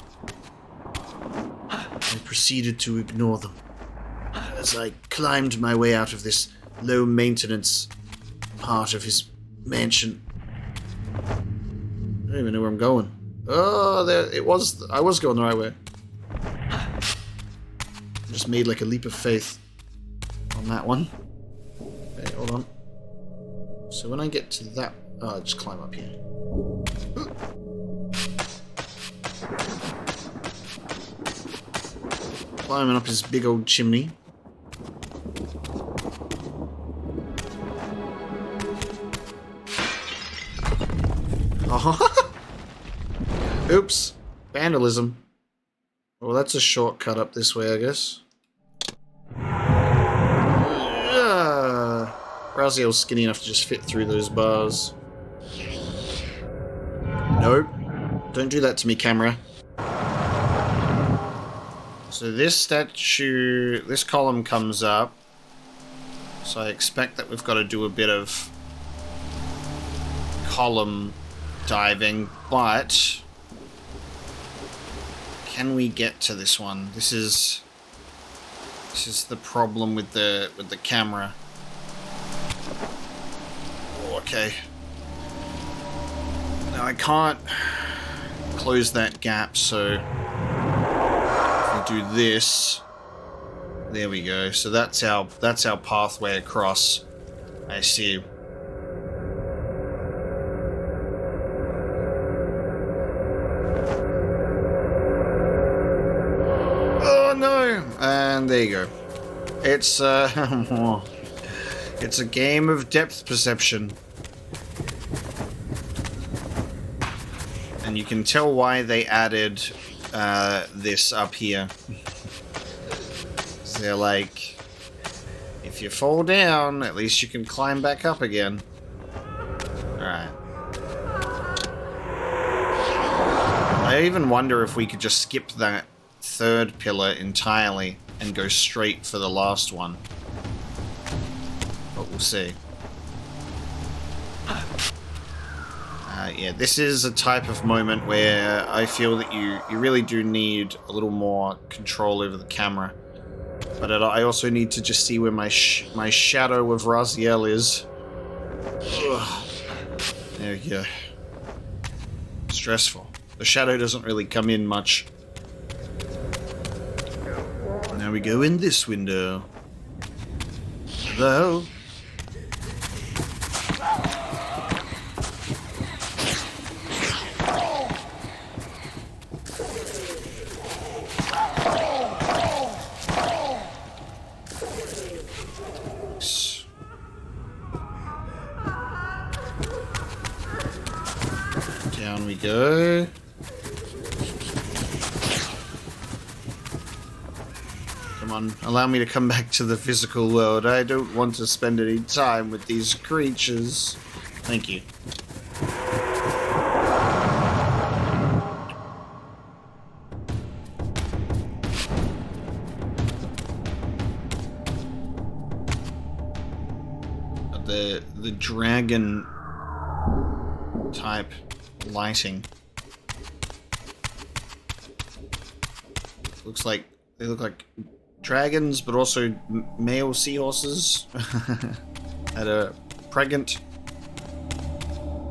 I proceeded to ignore them as I climbed my way out of this low-maintenance part of his mansion. I don't even know where I'm going. Oh, there it was. I was going the right way. I just made like a leap of faith on that one. Okay, hold on. So when I get to that, I'll just climb up here. Climbing up his big old chimney. Oops. Vandalism. Well, that's a shortcut up this way, I guess. Raziel's skinny enough to just fit through those bars. Nope. Don't do that to me, camera. So this statue, this column comes up. So I expect that we've got to do a bit of column diving, but can we get to this one? This is the problem with the camera. Oh, okay. Now I can't close that gap, so if we do this, there we go. So that's our pathway across. I see. And there you go. It's it's a game of depth perception. And you can tell why they added this up here. So they're like, if you fall down, at least you can climb back up again. Alright. I even wonder if we could just skip that third pillar entirely and go straight for the last one. But we'll see. Yeah, this is a type of moment where I feel that you really do need a little more control over the camera. But I also need to just see where my shadow of Raziel is. Ugh. There we go. Stressful. The shadow doesn't really come in much. Now we go in this window. Hello? Down we go. Come on, allow me to come back to the physical world. I don't want to spend any time with these creatures. Thank you. The dragon type lighting. Looks like they look like dragons, but also male seahorses that are pregnant,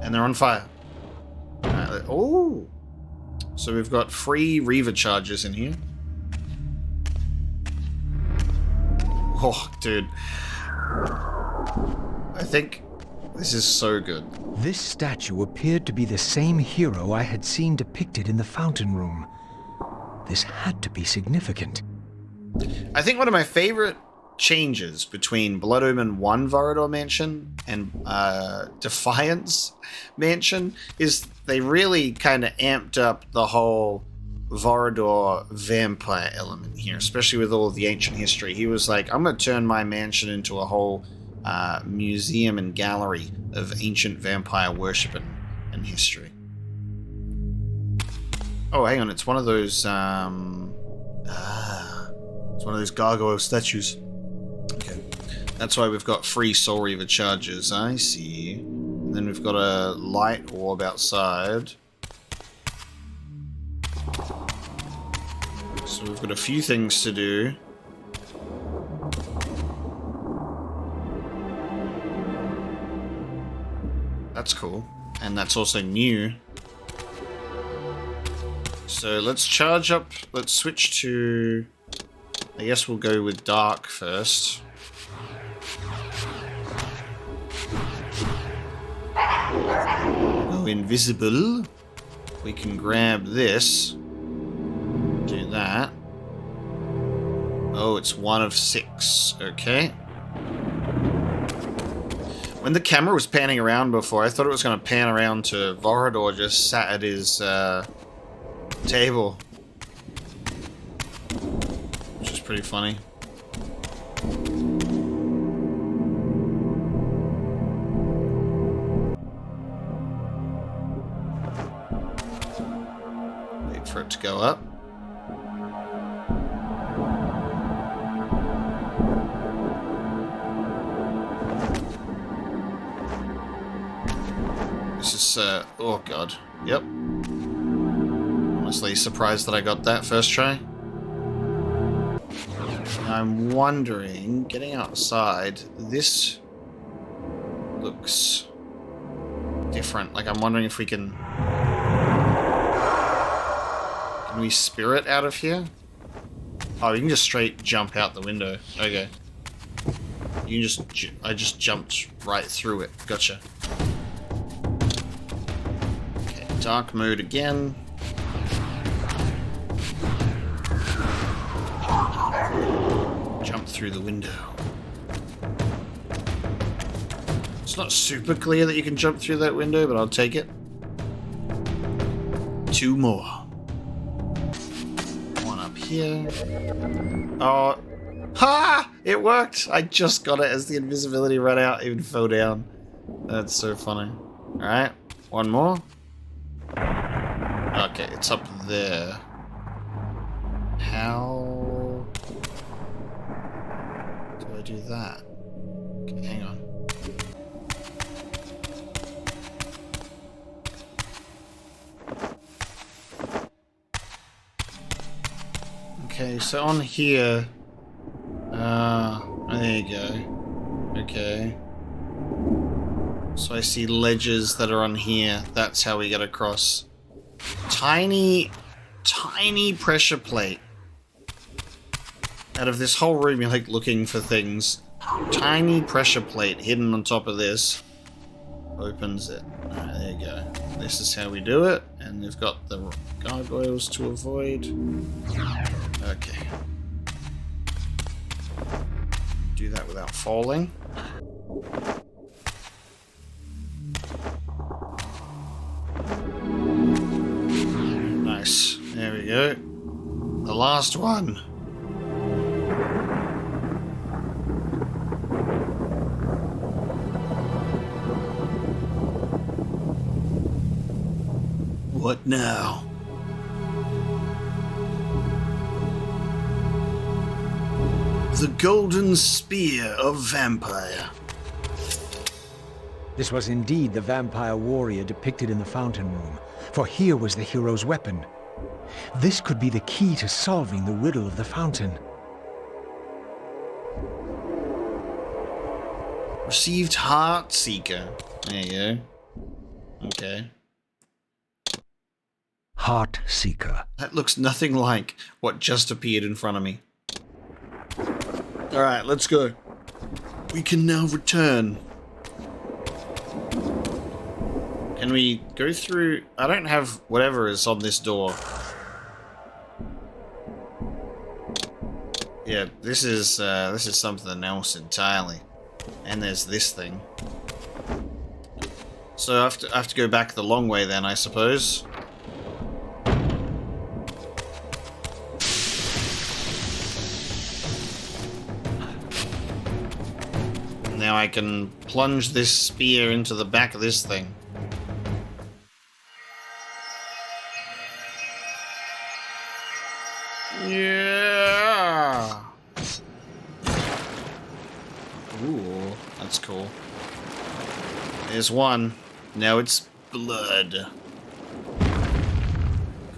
and they're on fire. Oh, so we've got free reaver charges in here. Oh, dude. I think this is so good. This statue appeared to be the same hero I had seen depicted in the fountain room. This had to be significant. I think one of my favorite changes between Blood Omen 1 Vorador Mansion and Defiance Mansion is they really kind of amped up the whole Vorador vampire element here, especially with all of the ancient history. He was like, I'm going to turn my mansion into a whole museum and gallery of ancient vampire worship and history. Oh, hang on, it's one of those it's one of those gargoyle statues. Okay, that's why we've got free Soul Reaver charges. I see. And then we've got a light orb outside. So we've got a few things to do. That's cool. And that's also new. So let's charge up. Let's switch to... I guess we'll go with dark first. Oh, invisible. We can grab this. Do that. Oh, it's 1 of 6. Okay. When the camera was panning around before, I thought it was going to pan around to Vorador just sat at his table. Which is pretty funny. Wait for it to go up. This is, oh god. Yep. Honestly surprised that I got that first try. I'm wondering, getting outside, this looks different. Like, I'm wondering if we can... Can we spirit out of here? Oh, you can just straight jump out the window. Okay. You can just... I just jumped right through it. Gotcha. Okay, dark mode again. Jump through the window. It's not super clear that you can jump through that window, but I'll take it. 2 more. 1 up here. Oh. Ha! It worked! I just got it as the invisibility ran out, even fell down. That's so funny. Alright, 1 more. Okay, it's up there. How do I do that? Okay, hang on. Okay, so on here, there you go. Okay. So I see ledges that are on here. That's how we get across. Tiny pressure plate. Out of this whole room, you're like looking for things. Tiny pressure plate hidden on top of this. Opens it. Alright, there you go. This is how we do it. And we've got the gargoyles to avoid. Okay. Do that without falling. Nice. There we go. The last one. What now? The Golden Spear of Vampire. This was indeed the vampire warrior depicted in the fountain room, for here was the hero's weapon. This could be the key to solving the riddle of the fountain. Received Heart Seeker. There you go. Okay. Heart Seeker. That looks nothing like what just appeared in front of me. Alright, let's go. We can now return. Can we go through... I don't have whatever is on this door. Yeah, this is something else entirely. And there's this thing. So I have to go back the long way then, I suppose. Now I can plunge this spear into the back of this thing. Yeah. Ooh, that's cool. There's one. Now it's blood.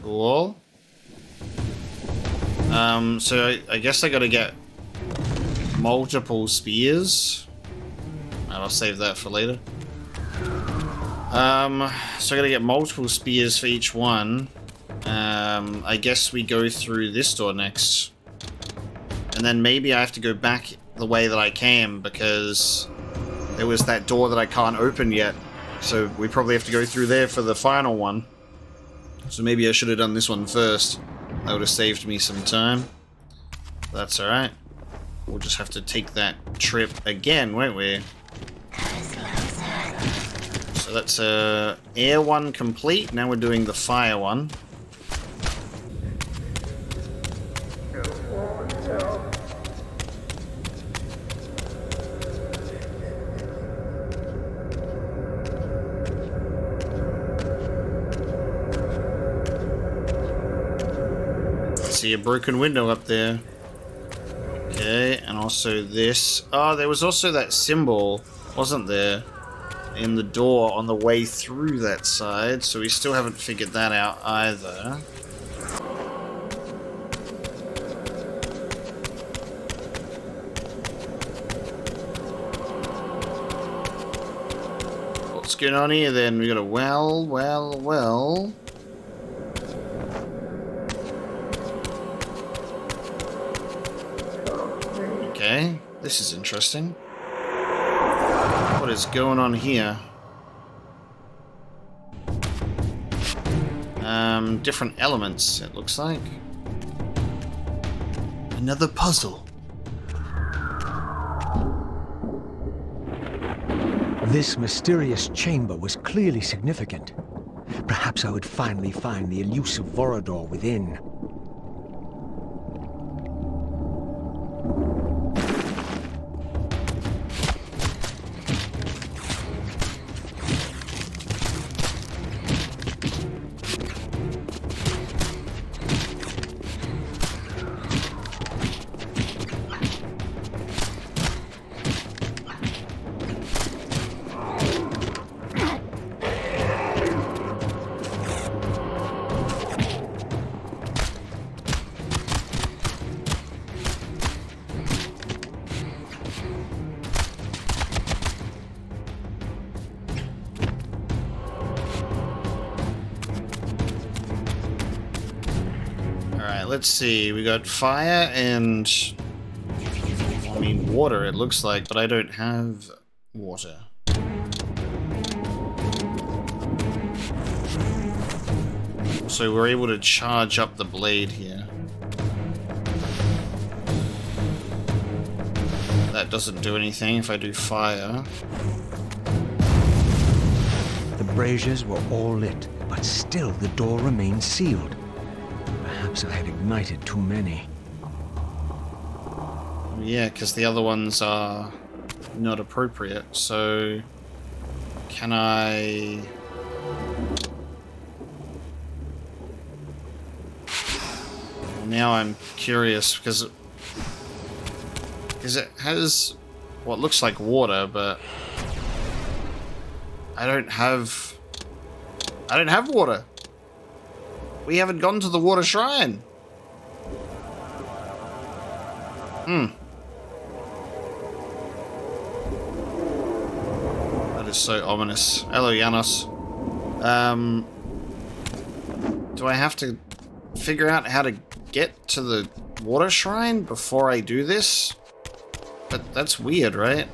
Cool. So I guess I gotta get multiple spears. I'll save that for later. So I gotta get multiple spears for each one. I guess we go through this door next. And then maybe I have to go back the way that I came because there was that door that I can't open yet. So we probably have to go through there for the final one. So maybe I should have done this one first. That would have saved me some time. That's alright. We'll just have to take that trip again, won't we? So that's air one complete. Now we're doing the fire one. See a broken window up there. Okay, and also this. Oh, there was also that symbol, wasn't there, in the door on the way through that side, so we still haven't figured that out either. What's going on here then? We got a well. Okay, this is interesting. What is going on here? Different elements, it looks like. Another puzzle. This mysterious chamber was clearly significant. Perhaps I would finally find the elusive Vorador within. Let's see, we got fire and, I mean, water it looks like, but I don't have water. So we're able to charge up the blade here. That doesn't do anything if I do fire. The braziers were all lit, but still the door remained sealed. Perhaps I had ignited too many. Yeah, because the other ones are not appropriate, so... Can I... now I'm curious because it has what looks like water, but I don't have water. We haven't gone to the water shrine. That is so ominous. Hello, Janos. Do I have to figure out how to get to the water shrine before I do this? That's weird, right?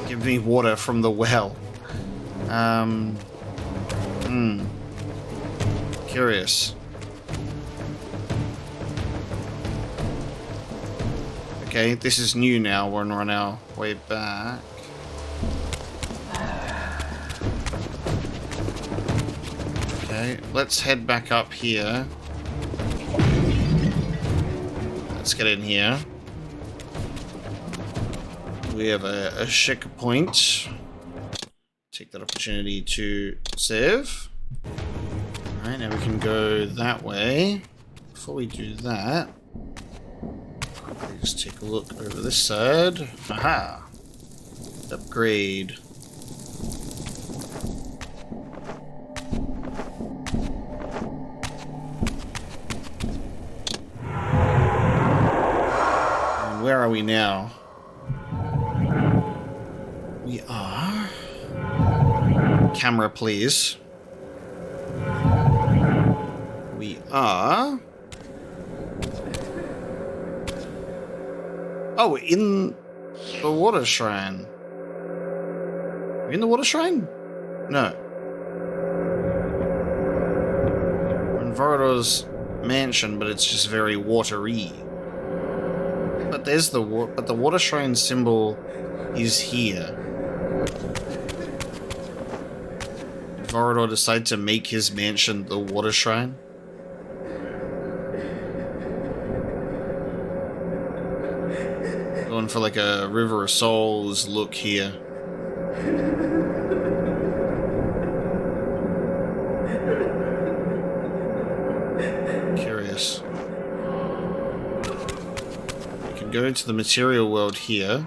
Give me water from the well. Curious. Okay, this is new now. We're on our way back. Okay, let's head back up here. Let's get in here. We have a checkpoint. Take that opportunity to save. Alright, now we can go that way. Before we do that, let's take a look over this side. Aha! Upgrade. And where are we now? We are... Camera, please. We are... Oh, in the water shrine. Are we in the water shrine? No. We're in Vorador's mansion, but it's just very watery. But there's the water shrine symbol is here. Did Vorador decide to make his mansion the water shrine? Going for like a River of Souls look here. Curious. We can go into the material world here.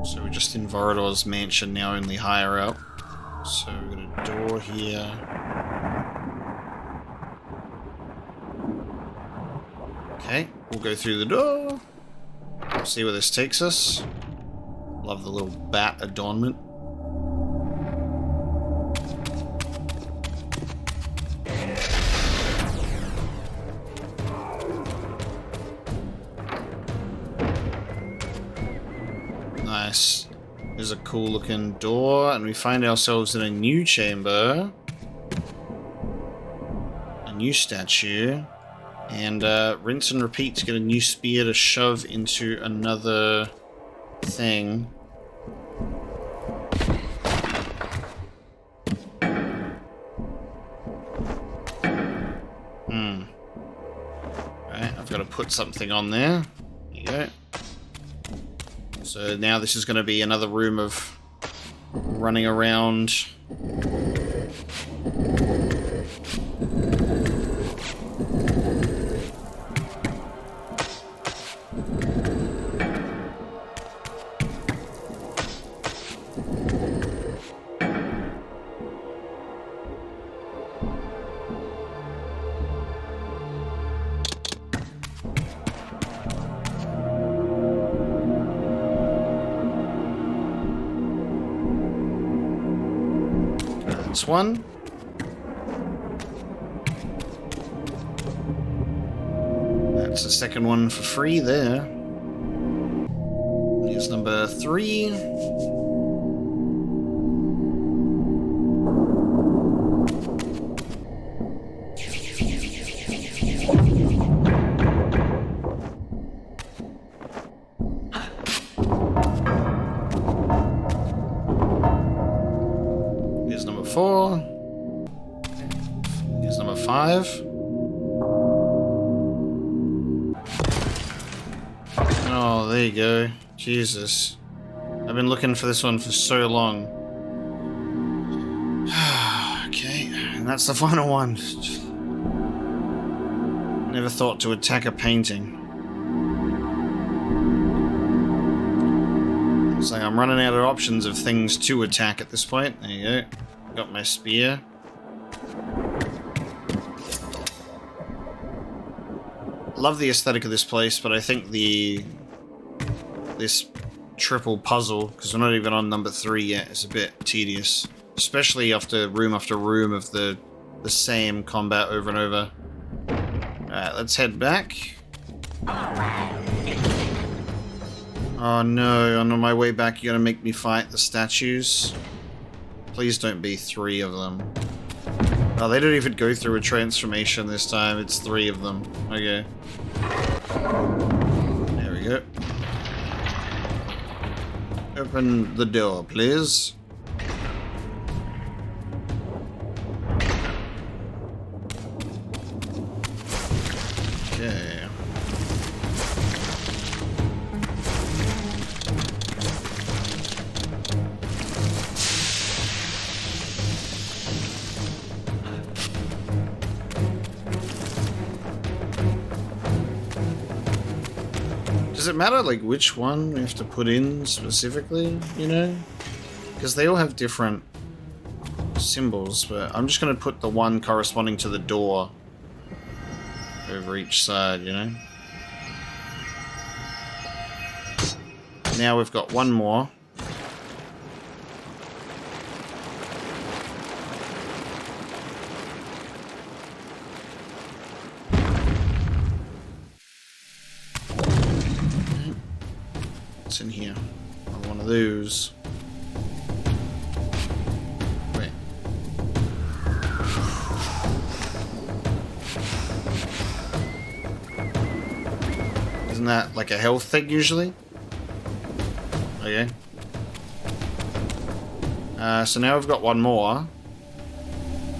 So we're just in Vorador's mansion now, only higher up. So we've got a door here. Okay, we'll go through the door. See where this takes us. Love the little bat adornment. Nice. There's a cool looking door, and we find ourselves in a new chamber. A new statue. And rinse and repeat to get a new spear to shove into another thing. Right, I've got to put something on there. There you go. So now this is going to be another room of running around. One. That's the second one for free there. Here's number 3. Here's number 4. Here's number 5. there you go. Jesus. I've been looking for this one for so long. Okay, and that's the final one. Never thought to attack a painting. It's like I'm running out of options of things to attack at this point. There you go. Got my spear. Love the aesthetic of this place, but I think this triple puzzle, because we're not even on number 3 yet, is a bit tedious. Especially after room of the same combat over and over. Alright, let's head back. Oh no, on my way back you're gonna make me fight the statues? Please don't be 3 of them. Oh, they don't even go through a transformation this time, it's 3 of them. Okay. There we go. Open the door, please. Okay. Does it matter, like, which one we have to put in specifically, you know? Because they all have different symbols, but I'm just going to put the one corresponding to the door over each side, you know? Now we've got one more. What's in here? One of those. Wait. Isn't that like a health thing usually? Okay. So now we've got one more.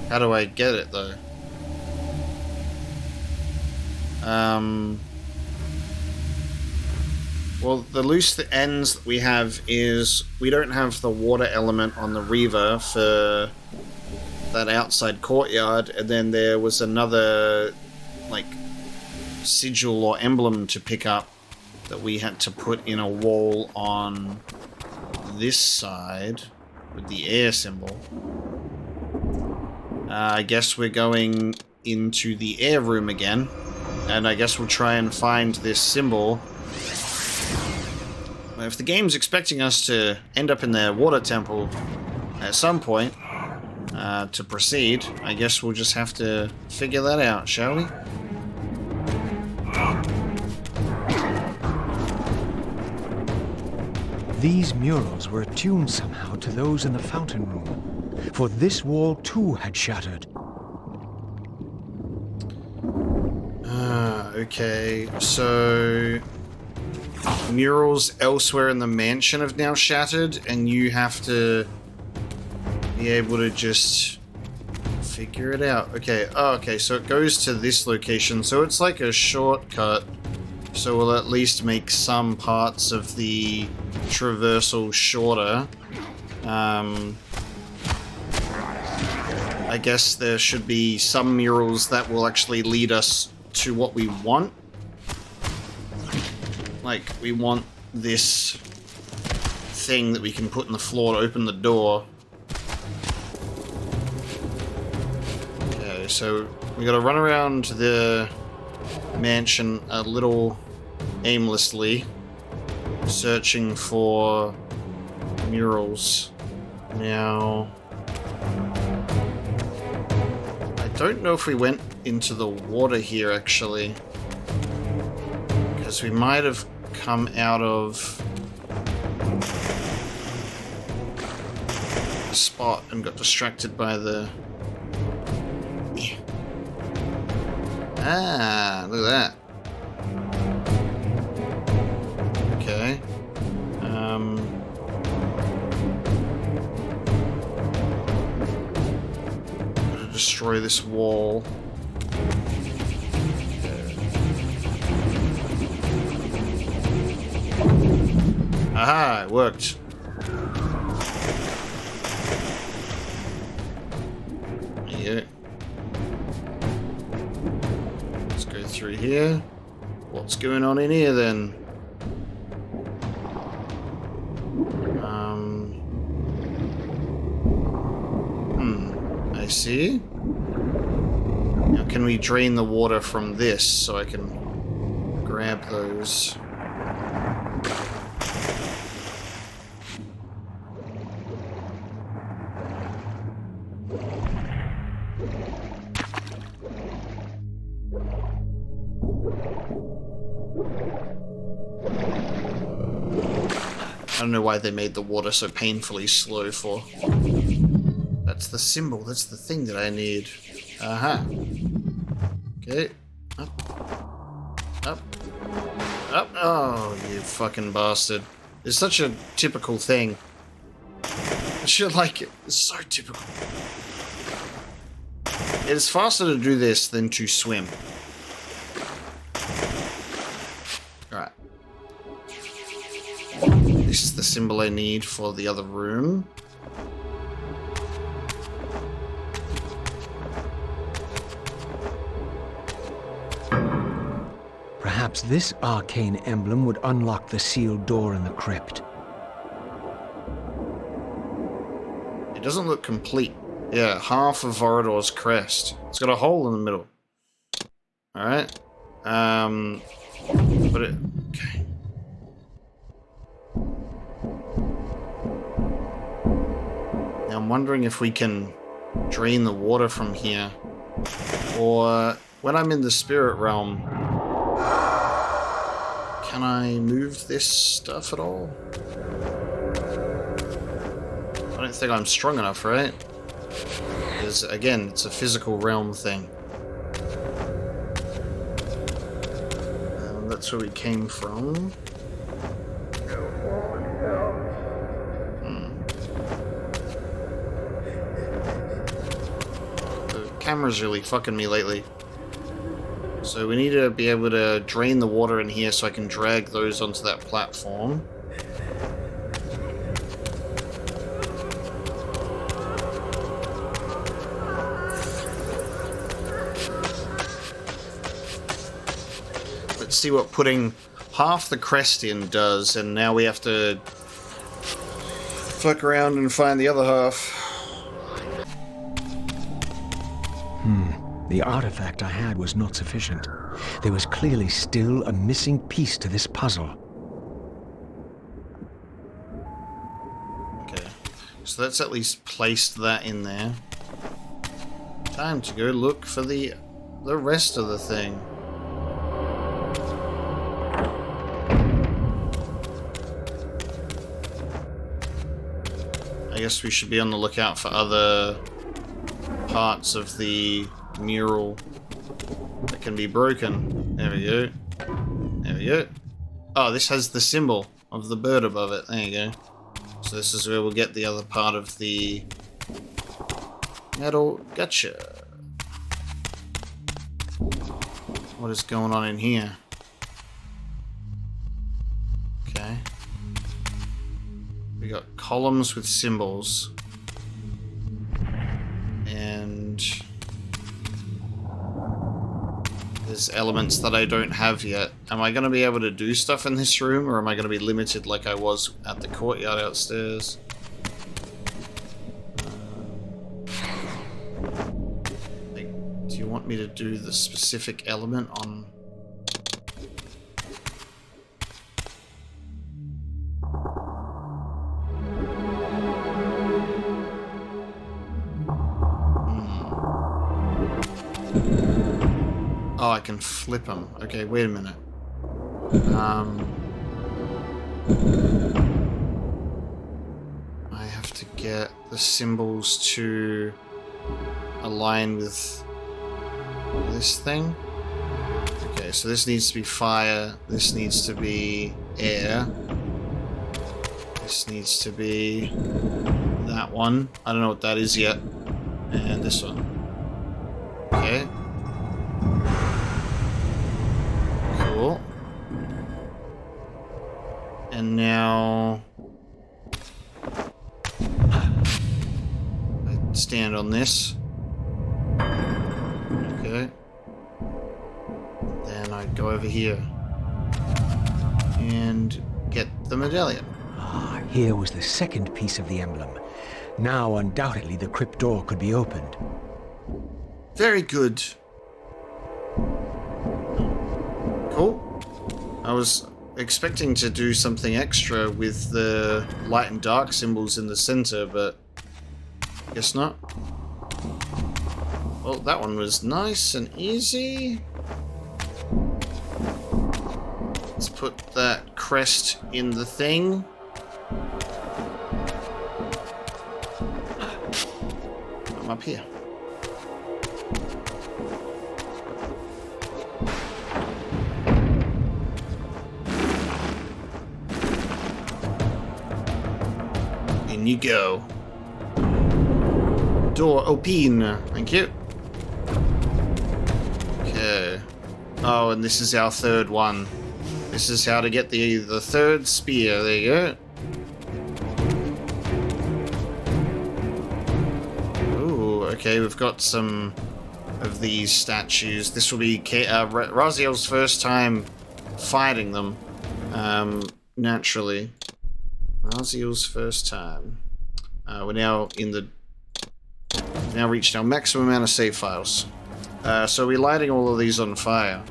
How do I get it though? Well, the loose ends that we have is we don't have the water element on the reaver for that outside courtyard, and then there was another like sigil or emblem to pick up that we had to put in a wall on this side with the air symbol. I guess we're going into the air room again, and I guess we'll try and find this symbol. If the game's expecting us to end up in the water temple at some point to proceed, I guess we'll just have to figure that out, shall we? These murals were attuned somehow to those in the fountain room, for this wall too had shattered. Okay, so murals elsewhere in the mansion have now shattered, and you have to be able to just figure it out. Okay, oh, okay, so it goes to this location, so it's like a shortcut, so we'll at least make some parts of the traversal shorter. I guess there should be some murals that will actually lead us to what we want. Like, we want this thing that we can put in the floor to open the door. Okay, so we gotta run around the mansion a little aimlessly, searching for murals. Now, I don't know if we went into the water here, actually. Because we might have come out of the spot and got distracted by the... Ah, look at that. Okay. Gotta destroy this wall. Aha, it worked. There you go. Let's go through here. What's going on in here then? I see. Now can we drain the water from this so I can grab those? I don't know why they made the water so painfully slow for. That's the symbol, that's the thing that I need. Aha. Okay. Up. Up. Up. Oh, you fucking bastard. It's such a typical thing. I should like it. It's so typical. It's faster to do this than to swim. Alright. This is the symbol I need for the other room. Perhaps this arcane emblem would unlock the sealed door in the crypt. It doesn't look complete. Yeah, half of Vorador's crest. It's got a hole in the middle. Alright. But it... Okay. Now I'm wondering if we can drain the water from here. Or when I'm in the spirit realm, can I move this stuff at all? I don't think I'm strong enough, right? Because, again, it's a physical realm thing. That's where we came from. The camera's really fucking me lately. So we need to be able to drain the water in here so I can drag those onto that platform. Let's see what putting half the crest in does, and now we have to fuck around and find the other half. The artifact I had was not sufficient. There was clearly still a missing piece to this puzzle. Okay, so let's at least place that in there. Time to go look for the rest of the thing. I guess we should be on the lookout for other parts of the mural that can be broken. There we go. There we go. Oh, this has the symbol of the bird above it. There you go. So this is where we'll get the other part of the metal. Gotcha. What is going on in here? Okay. We got columns with symbols. And there's elements that I don't have yet. Am I going to be able to do stuff in this room, or am I going to be limited like I was at the courtyard outstairs? Do you want me to do the specific element on... Oh, I can flip them. Okay, wait a minute. I have to get the symbols to align with this thing. Okay, so this needs to be fire. This needs to be air. This needs to be that one. I don't know what that is yet. And this one. Okay. Cool. And now I stand on this. Okay. Then I go over here and get the medallion. Ah, here was the second piece of the emblem. Now, undoubtedly, the crypt door could be opened. Very good. Cool. I was expecting to do something extra with the light and dark symbols in the center, but guess not. Well, that one was nice and easy. Let's put that crest in the thing. I'm up here. In you go. Door open. Thank you. Okay. Oh, and this is our third one. This is how to get the third spear. There you go. Ooh, okay, we've got some of these statues. This will be Raziel's first time fighting them. Naturally. Raziel's first time. We're now in the... Now reached our maximum amount of save files. So we're lighting all of these on fire.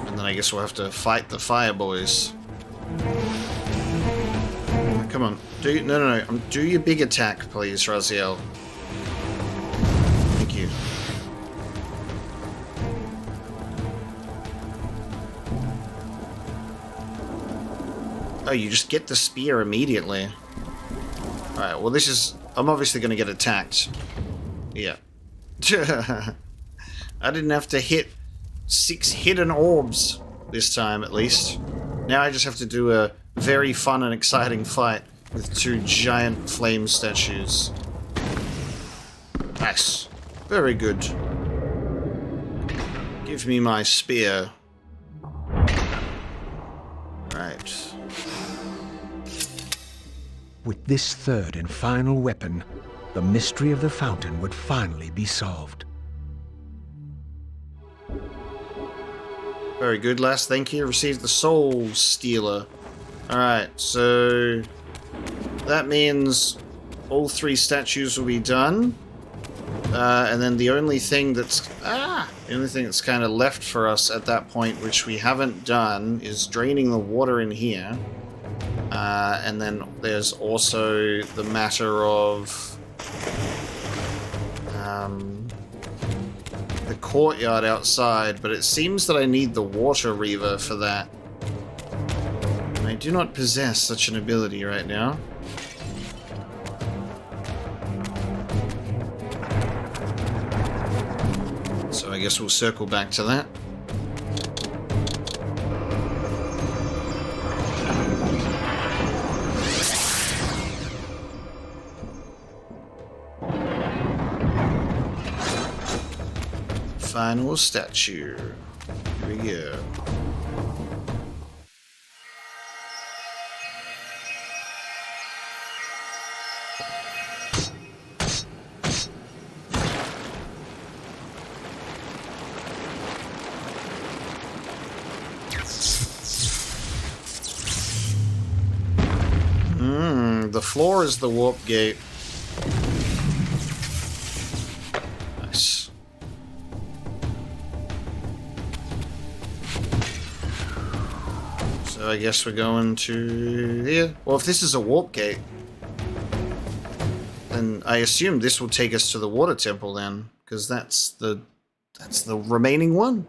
And then I guess we'll have to fight the fire boys. Come on. No. Do your big attack, please, Raziel. Thank you. Oh, you just get the spear immediately. Alright, well this is... I'm obviously going to get attacked. Yeah. I didn't have to hit 6 hidden orbs this time, at least. Now I just have to do a very fun and exciting fight with 2 giant flame statues. Nice. Very good. Give me my spear. Right. With this third and final weapon, the mystery of the fountain would finally be solved. Very good, lass. Thank you. Received the Soul Stealer. Alright, so... that means all 3 statues will be done. And then the only thing that's... the only thing that's kind of left for us at that point, which we haven't done, is draining the water in here. And then there's also the matter of the courtyard outside, but it seems that I need the water reaver for that. And I do not possess such an ability right now. So I guess we'll circle back to that. Final statue. Here we go. The floor is the warp gate. Nice. So I guess we're going to here. Well, if this is a warp gate, then I assume this will take us to the water temple then, because that's the remaining one.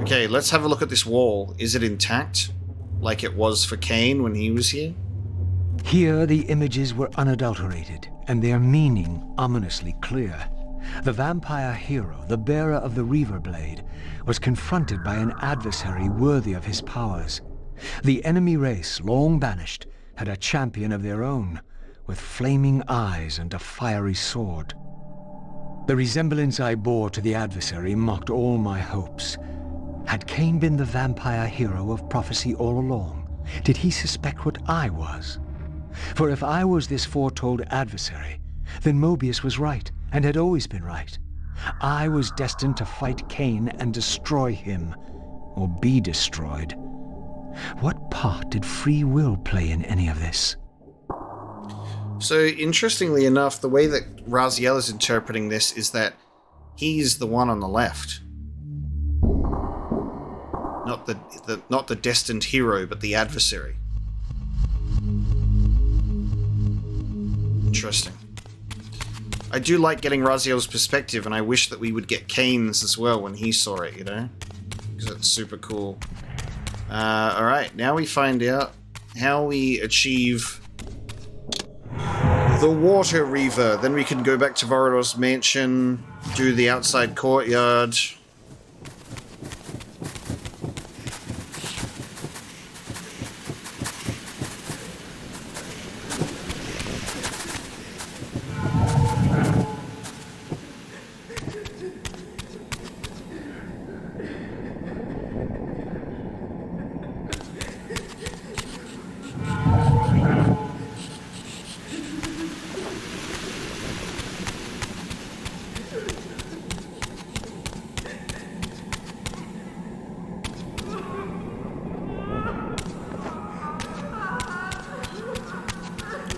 Okay, let's have a look at this wall. Is it intact? Like it was for Kain when he was here? Here the images were unadulterated, and their meaning ominously clear. The vampire hero, the bearer of the reaver blade, was confronted by an adversary worthy of his powers. The enemy race, long banished, had a champion of their own, with flaming eyes and a fiery sword. The resemblance I bore to the adversary mocked all my hopes. Had Kain been the vampire hero of prophecy all along? Did he suspect what I was? For if I was this foretold adversary, then Mobius was right, and had always been right. I was destined to fight Kain and destroy him, or be destroyed. What part did free will play in any of this? So, interestingly enough, the way that Raziel is interpreting this is that he's the one on the left. Not the destined hero, but the adversary. Interesting. I do like getting Raziel's perspective, and I wish that we would get Kain's as well when he saw it, you know? Because it's super cool. Alright, now we find out how we achieve the water reaver. Then we can go back to Vorador's mansion, do the outside courtyard.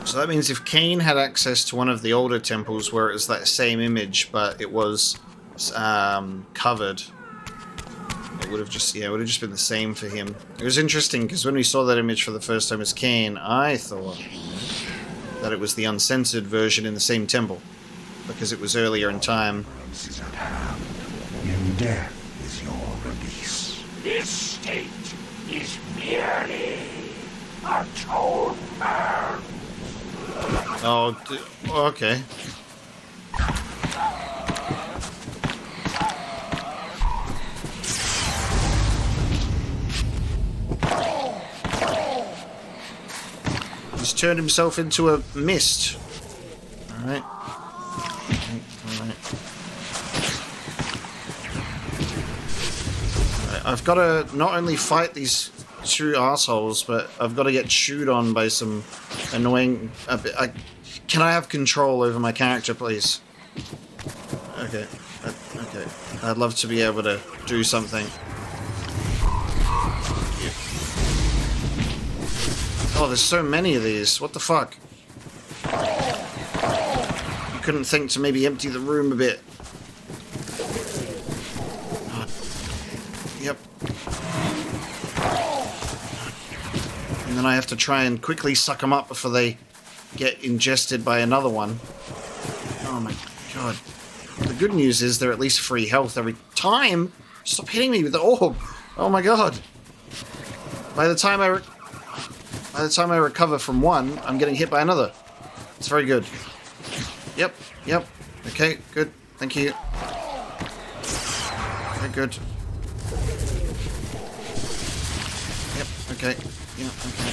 So that means if Kain had access to one of the older temples where it was that same image, but it was covered, it would have just, yeah, it would have just been the same for him. It was interesting because when we saw that image for the first time as Kain, I thought that it was the uncensored version in the same temple because it was earlier in time. Is at hand. In death is your release. This state is merely atonement. Oh, okay. He's turned himself into a mist. Alright. Alright. I've got to not only fight these two assholes, but I've got to get chewed on by some annoying... can I have control over my character, please? Okay. Okay. I'd love to be able to do something. Oh, there's so many of these. What the fuck? You couldn't think to maybe empty the room a bit. Yep. And then I have to try and quickly suck them up before they get ingested by another one. Oh my god. The good news is they're at least free health every time. Stop hitting me with the orb. Oh my god. By the time I recover from one, I'm getting hit by another. It's very good. Yep. Yep. Okay, good. Thank you. Okay, good. Yep, okay. Yeah, okay.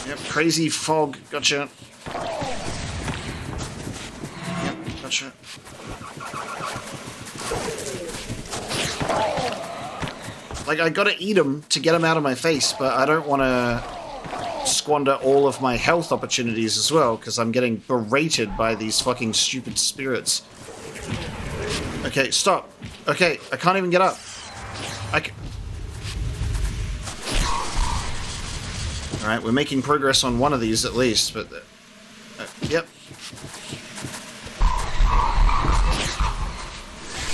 Yep, crazy fog. Gotcha. Yep, gotcha. Like, I gotta eat them to get them out of my face, but I don't want to squander all of my health opportunities as well, because I'm getting berated by these fucking stupid spirits. Okay, stop. Okay, I can't even get up. Alright, we're making progress on one of these at least, but... yep.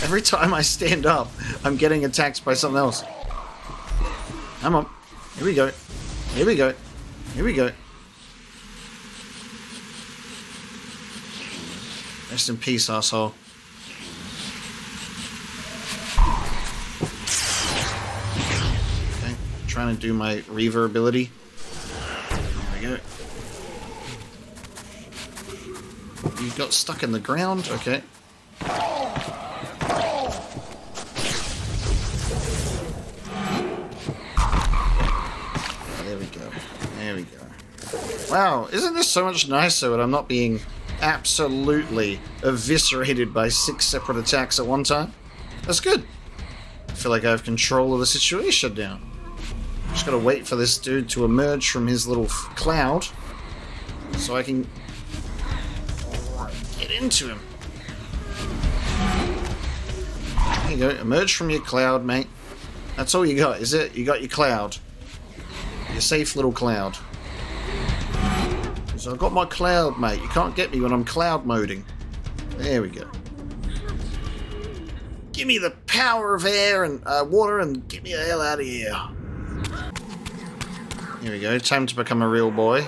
Every time I stand up, I'm getting attacked by something else. Come on. Here we go. Here we go. Here we go. Rest in peace, asshole. Okay, trying to do my reaver ability. There we go. You got stuck in the ground? Okay. There we go. Wow, isn't this so much nicer when I'm not being absolutely eviscerated by 6 separate attacks at one time. That's good. I feel like I have control of the situation now. Just gotta wait for this dude to emerge from his little cloud so I can get into him. There you go, emerge from your cloud, mate. That's all you got, is it? You got your cloud. Your safe little cloud. So I've got my cloud, mate. You can't get me when I'm cloud moding. There we go. Give me the power of air and water and get me the hell out of here. Here we go. Time to become a real boy.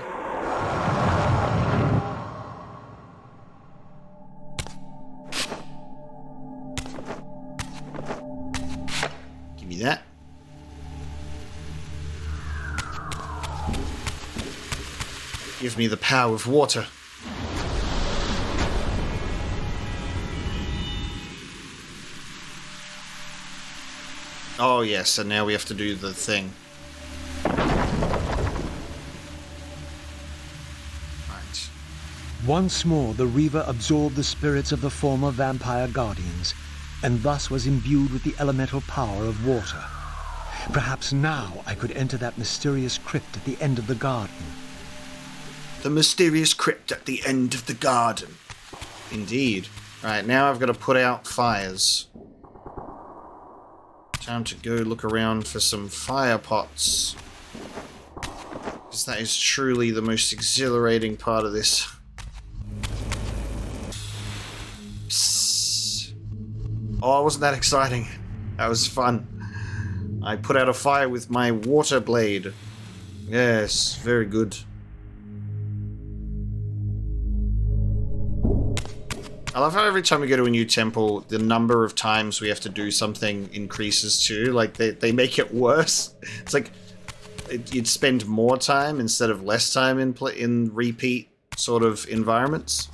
Give me that. Give me the power of water. Oh yes, and now we have to do the thing. Right. Once more, the reaver absorbed the spirits of the former vampire guardians, and thus was imbued with the elemental power of water. Perhaps now I could enter that mysterious crypt at the end of the garden. The mysterious crypt at the end of the garden. Indeed. Right, now I've got to put out fires. Time to go look around for some fire pots. Because that is truly the most exhilarating part of this. Psst. Oh, wasn't that exciting? That was fun. I put out a fire with my water blade. Yes, very good. I love how every time we go to a new temple, the number of times we have to do something increases too. Like, they make it worse. It's like you'd spend more time instead of less time in repeat sort of environments.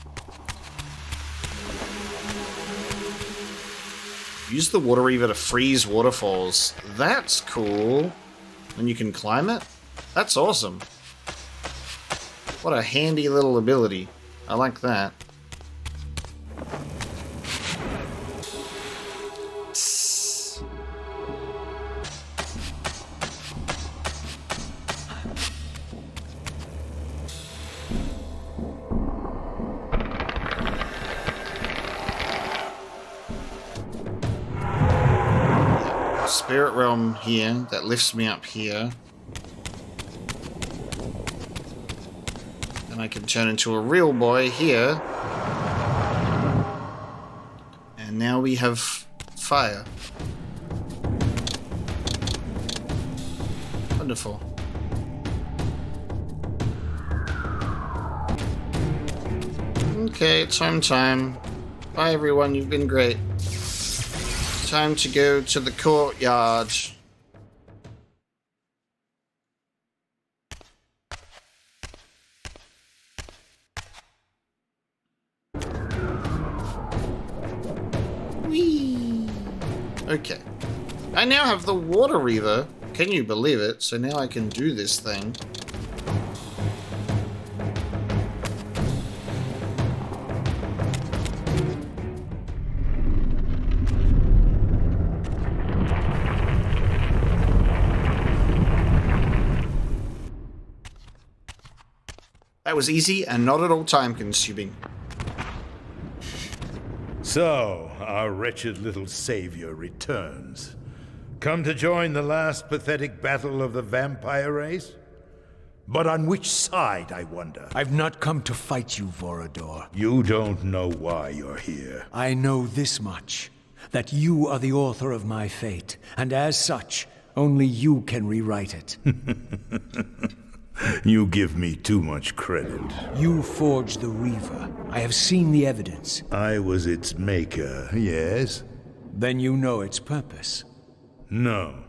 Use the water reaver to freeze waterfalls. That's cool. And you can climb it? That's awesome. What a handy little ability. I like that. Spirit realm here that lifts me up here. And I can turn into a real boy here. And now we have fire. Wonderful. Okay, it's home time. Bye everyone, you've been great. Time to go to the courtyard. Whee! Okay. I now have the water reaver. Can you believe it? So now I can do this thing. That was easy and not at all time consuming. So, our wretched little savior returns. Come to join the last pathetic battle of the vampire race? But on which side, I wonder? I've not come to fight you, Vorador. You don't know why you're here. I know this much, that you are the author of my fate, and as such, only you can rewrite it. You give me too much credit. You forged the reaver. I have seen the evidence. I was its maker, yes? Then you know its purpose. No.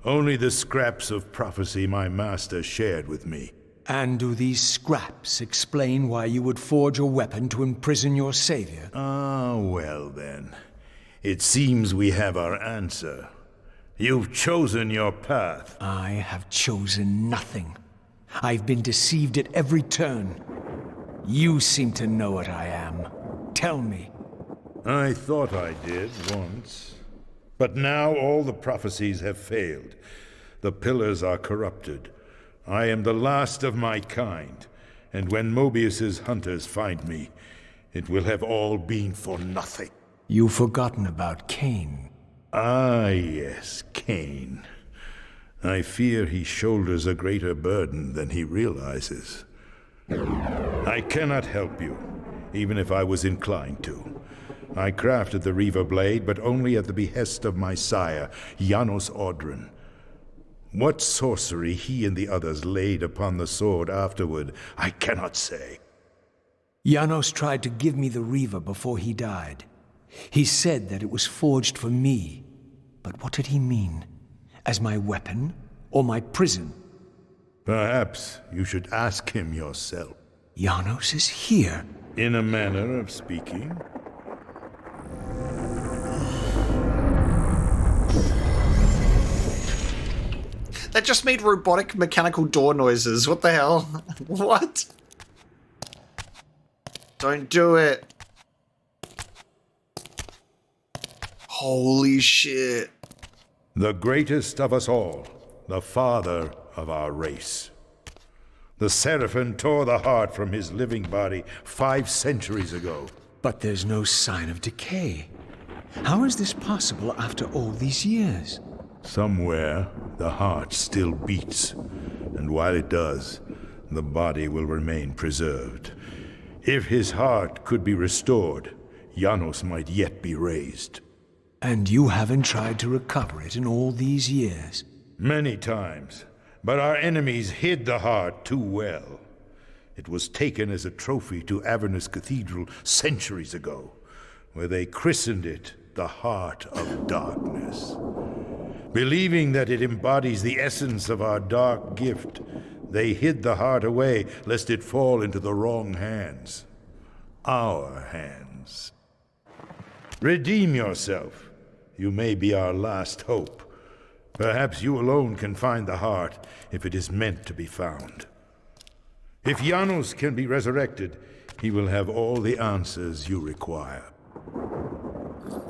Only the scraps of prophecy my master shared with me. And do these scraps explain why you would forge a weapon to imprison your savior? Ah, well then. It seems we have our answer. You've chosen your path. I have chosen nothing. I've been deceived at every turn. You seem to know what I am. Tell me. I thought I did once. But now all the prophecies have failed. The pillars are corrupted. I am the last of my kind, and when Mobius's hunters find me, it will have all been for nothing. You've forgotten about Kain. Ah, yes, Kain. I fear he shoulders a greater burden than he realizes. I cannot help you, even if I was inclined to. I crafted the reaver blade, but only at the behest of my sire, Janos Audron. What sorcery he and the others laid upon the sword afterward, I cannot say. Janos tried to give me the reaver before he died. He said that it was forged for me. But what did he mean? As my weapon or my prison? Perhaps you should ask him yourself. Janos is here. In a manner of speaking. That just made robotic mechanical door noises. What the hell? What? Don't do it. Holy shit. The greatest of us all, the father of our race. The Seraphim tore the heart from his living body 5 centuries ago. But there's no sign of decay. How is this possible after all these years? Somewhere, the heart still beats, and while it does, the body will remain preserved. If his heart could be restored, Janos might yet be raised. And you haven't tried to recover it in all these years? Many times, but our enemies hid the heart too well. It was taken as a trophy to Avernus Cathedral centuries ago, where they christened it the Heart of Darkness. Believing that it embodies the essence of our dark gift, they hid the heart away lest it fall into the wrong hands. Our hands. Redeem yourself. You may be our last hope. Perhaps you alone can find the heart if it is meant to be found. If Janos can be resurrected, he will have all the answers you require.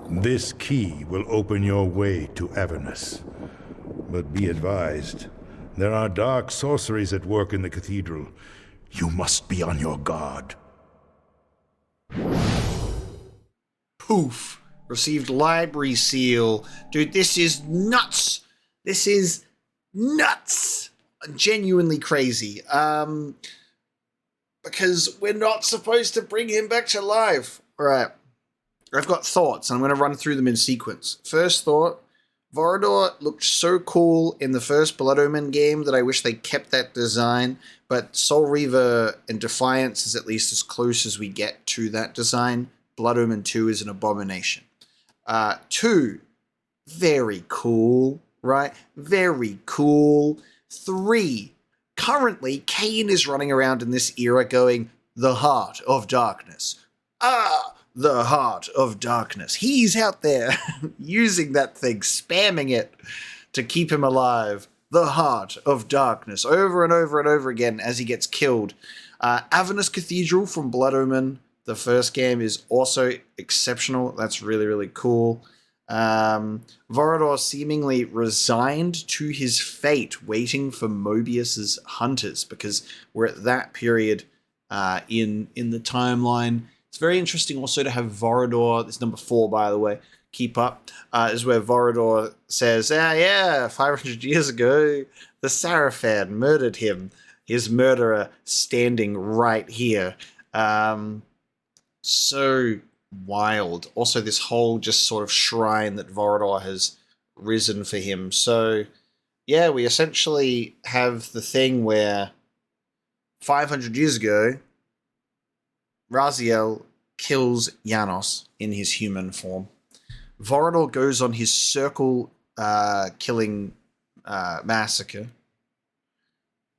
This key will open your way to Avernus. But be advised, there are dark sorceries at work in the cathedral. You must be on your guard. Poof. Received library seal. Dude, this is nuts. This is nuts. Genuinely crazy. Because we're not supposed to bring him back to life. All right. I've got thoughts, and I'm going to run through them in sequence. First thought, Vorador looked so cool in the first Blood Omen game that I wish they kept that design, but Soul Reaver and Defiance is at least as close as we get to that design. Blood Omen 2 is an abomination. 2, very cool, right? Very cool. 3, currently, Kain is running around in this era going, the Heart of Darkness. The Heart of Darkness. He's out there using that thing, spamming it to keep him alive. The Heart of Darkness, over and over and over again as he gets killed. Avernus Cathedral from Blood Omen, the first game, is also exceptional. That's really, really cool. Vorador seemingly resigned to his fate, waiting for Mobius's hunters, because we're at that period in the timeline. It's very interesting also to have Vorador, this is number 4 by the way, keep up, is where Vorador says, yeah, 500 years ago, the Seraphim murdered him, his murderer standing right here. So wild. Also this whole just sort of shrine that Vorador has risen for him. So yeah, we essentially have the thing where 500 years ago, Raziel kills Janos in his human form. Vorador goes on his circle killing massacre.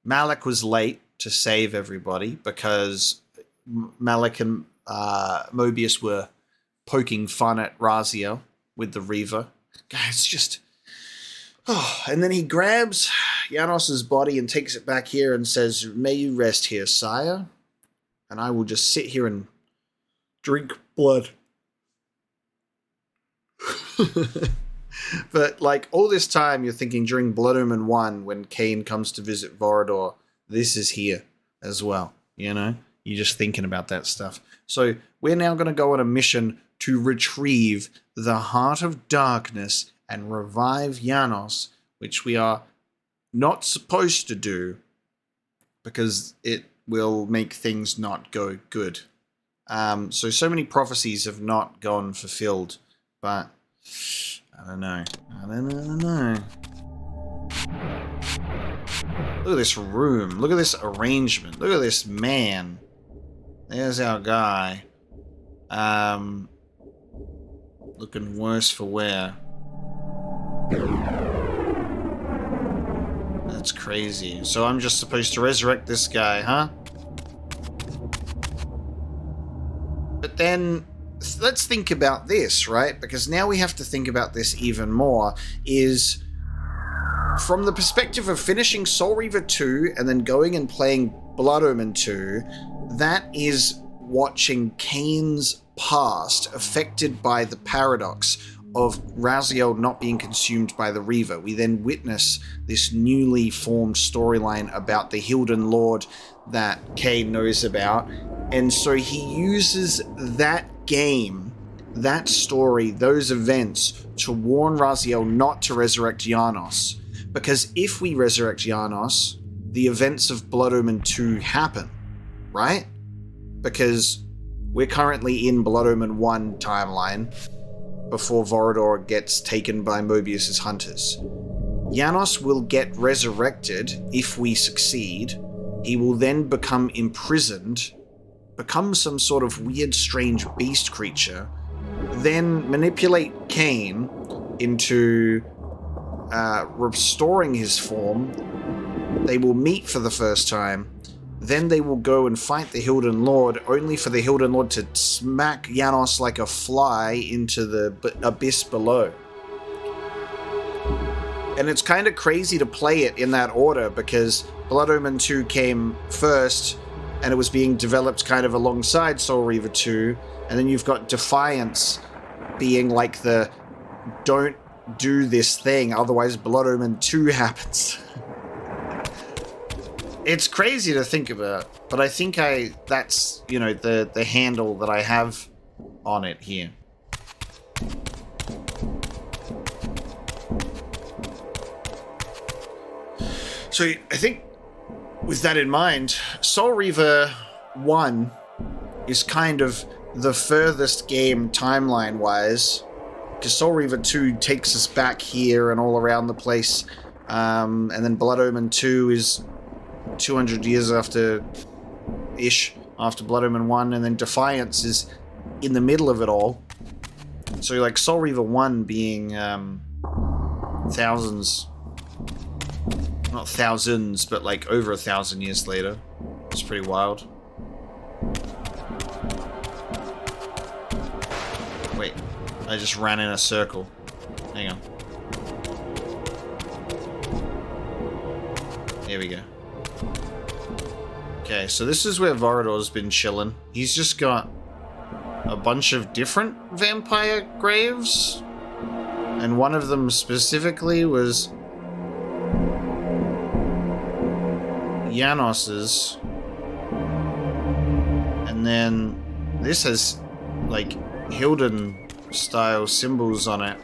Malik was late to save everybody because Malik and Mobius were poking fun at Raziel with the reaver. Guys, just... and then he grabs Janos's body and takes it back here and says, "May you rest here, sire." and I will just sit here and drink blood. But like all this time, you're thinking during Blood Omen 1, when Kain comes to visit Vorador, this is here as well. You know, you're just thinking about that stuff. So we're now going to go on a mission to retrieve the Heart of Darkness and revive Janos, which we are not supposed to do because it will make things not go good. So many prophecies have not gone fulfilled, but I don't know. Look at this room. Look at this arrangement. Look at this man. There's our guy. Looking worse for wear. That's crazy. So I'm just supposed to resurrect this guy, huh? But then, let's think about this, right? Because now we have to think about this even more, is from the perspective of finishing Soul Reaver 2 and then going and playing Blood Omen 2, that is watching Kain's past affected by the paradox of Raziel not being consumed by the Reaver. We then witness this newly formed storyline about the Hilden Lord that Kain knows about, and so he uses that game, that story, those events to warn Raziel not to resurrect Janos. Because if we resurrect Janos, the events of Blood Omen 2 happen, right? Because we're currently in Blood Omen 1 timeline before Vorador gets taken by Mobius's hunters. Janos will get resurrected if we succeed. He will then become imprisoned, become some sort of weird, strange beast creature, then manipulate Kain into restoring his form. They will meet for the first time. Then they will go and fight the Hilden Lord, only for the Hilden Lord to smack Janos like a fly into the abyss below. And it's kind of crazy to play it in that order, because Blood Omen 2 came first, and it was being developed kind of alongside Soul Reaver 2, and then you've got Defiance being like the don't do this thing, otherwise Blood Omen 2 happens. It's crazy to think about, but I think that's, you know, the handle that I have on it here. So I think with that in mind, Soul Reaver 1 is kind of the furthest game timeline-wise, because Soul Reaver 2 takes us back here and all around the place, and then Blood Omen 2 is 200 years after-ish, after Blood Omen 1, and then Defiance is in the middle of it all. So like Soul Reaver 1 being thousands, not thousands, but like over 1,000 years later. It's pretty wild. Wait, I just ran in a circle. Hang on. There we go. Okay, so this is where Vorador's been chilling. He's just got a bunch of different vampire graves, and one of them specifically was Janos's, and then this has like Hilden style symbols on it.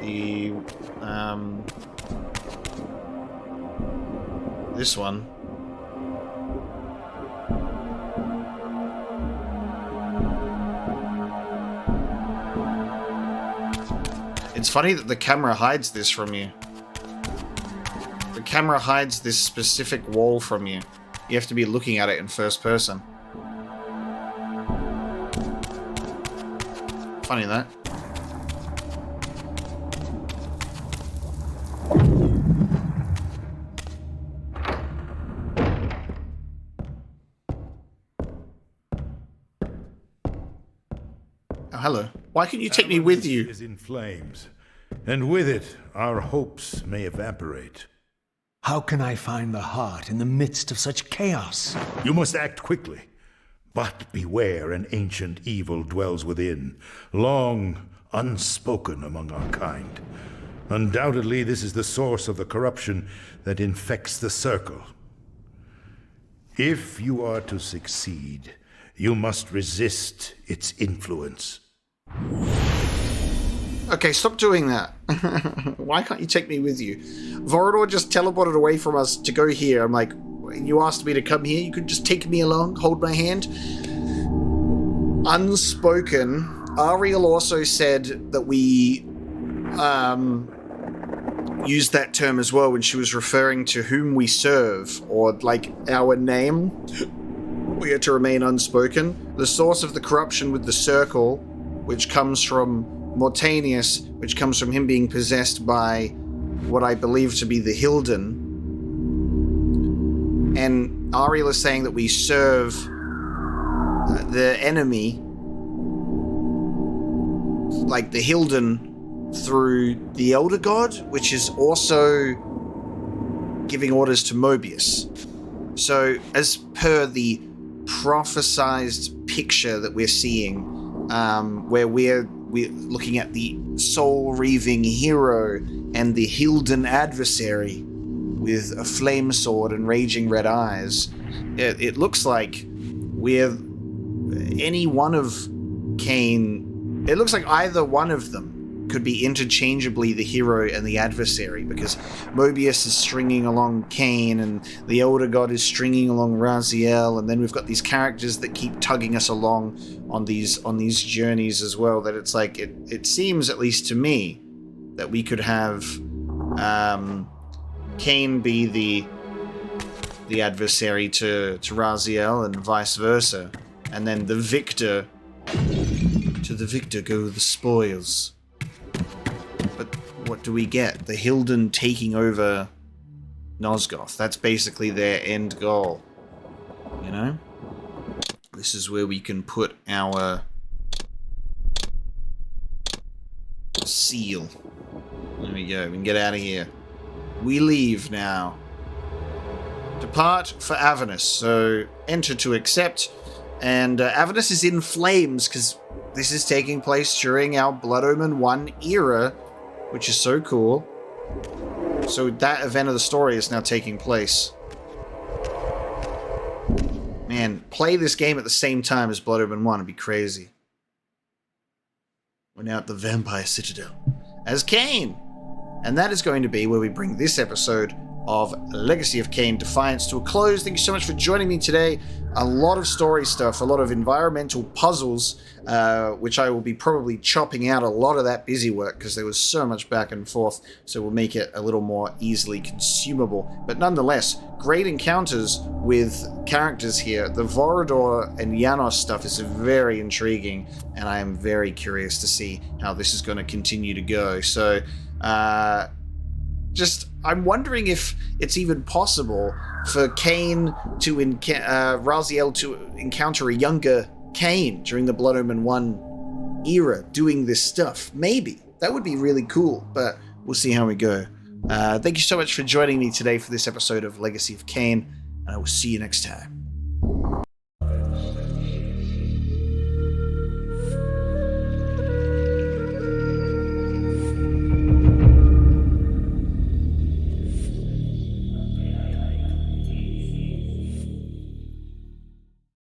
The this one. It's funny that the camera hides this from you. The camera hides this specific wall from you. You have to be looking at it in first person. Funny that. Oh, hello. Why couldn't you take me with you? Is in flames, and with it, our hopes may evaporate. How can I find the heart in the midst of such chaos? You must act quickly. But beware, an ancient evil dwells within, long unspoken among our kind. Undoubtedly, this is the source of the corruption that infects the circle. If you are to succeed, you must resist its influence. Okay, stop doing that. Why can't you take me with you? Vorador just teleported away from us to go here. I'm like, you asked me to come here, you could just take me along, hold my hand. Unspoken. Ariel also said that we used that term as well when she was referring to whom we serve, or like our name. We are to remain unspoken. The source of the corruption with the circle, which comes from Mortanius, which comes from him being possessed by what I believe to be the Hilden. And Ariel is saying that we serve the enemy, like the Hilden, through the Elder God, which is also giving orders to Mobius. So, as per the prophesized picture that we're seeing, where we're looking at the soul-reaving hero and the Hilden adversary with a flame sword and raging red eyes, it looks like we're any one of Kain. It looks like either one of them could be interchangeably the hero and the adversary, because Mobius is stringing along Kain and the Elder God is stringing along Raziel, and then we've got these characters that keep tugging us along on these journeys as well, that it's like it seems, at least to me, that we could have Kain be the adversary to Raziel and vice versa, and then the victor, to the victor go the spoils. But what do we get? The Hilden taking over Nosgoth. That's basically their end goal. You know? This is where we can put our seal. There we go. We can get out of here. We leave now. Depart for Avernus. So, enter to accept. And Avernus is in flames because this is taking place during our Blood Omen 1 era, which is so cool. So that event of the story is now taking place. Man, play this game at the same time as Blood Omen 1 would be crazy. We're now at the Vampire Citadel as Kain. And that is going to be where we bring this episode of Legacy of Kain Defiance to a close. Thank you so much for joining me today. A lot of story stuff, a lot of environmental puzzles, which I will be probably chopping out a lot of that busy work because there was so much back and forth, so we'll make it a little more easily consumable. But nonetheless, great encounters with characters here. The Vorador and Janos stuff is very intriguing, and I am very curious to see how this is going to continue to go. So, I'm wondering if it's even possible for Kain to Raziel to encounter a younger Kain during the Blood Omen 1 era doing this stuff. Maybe. That would be really cool, but we'll see how we go. Thank you so much for joining me today for this episode of Legacy of Kain, and I will see you next time.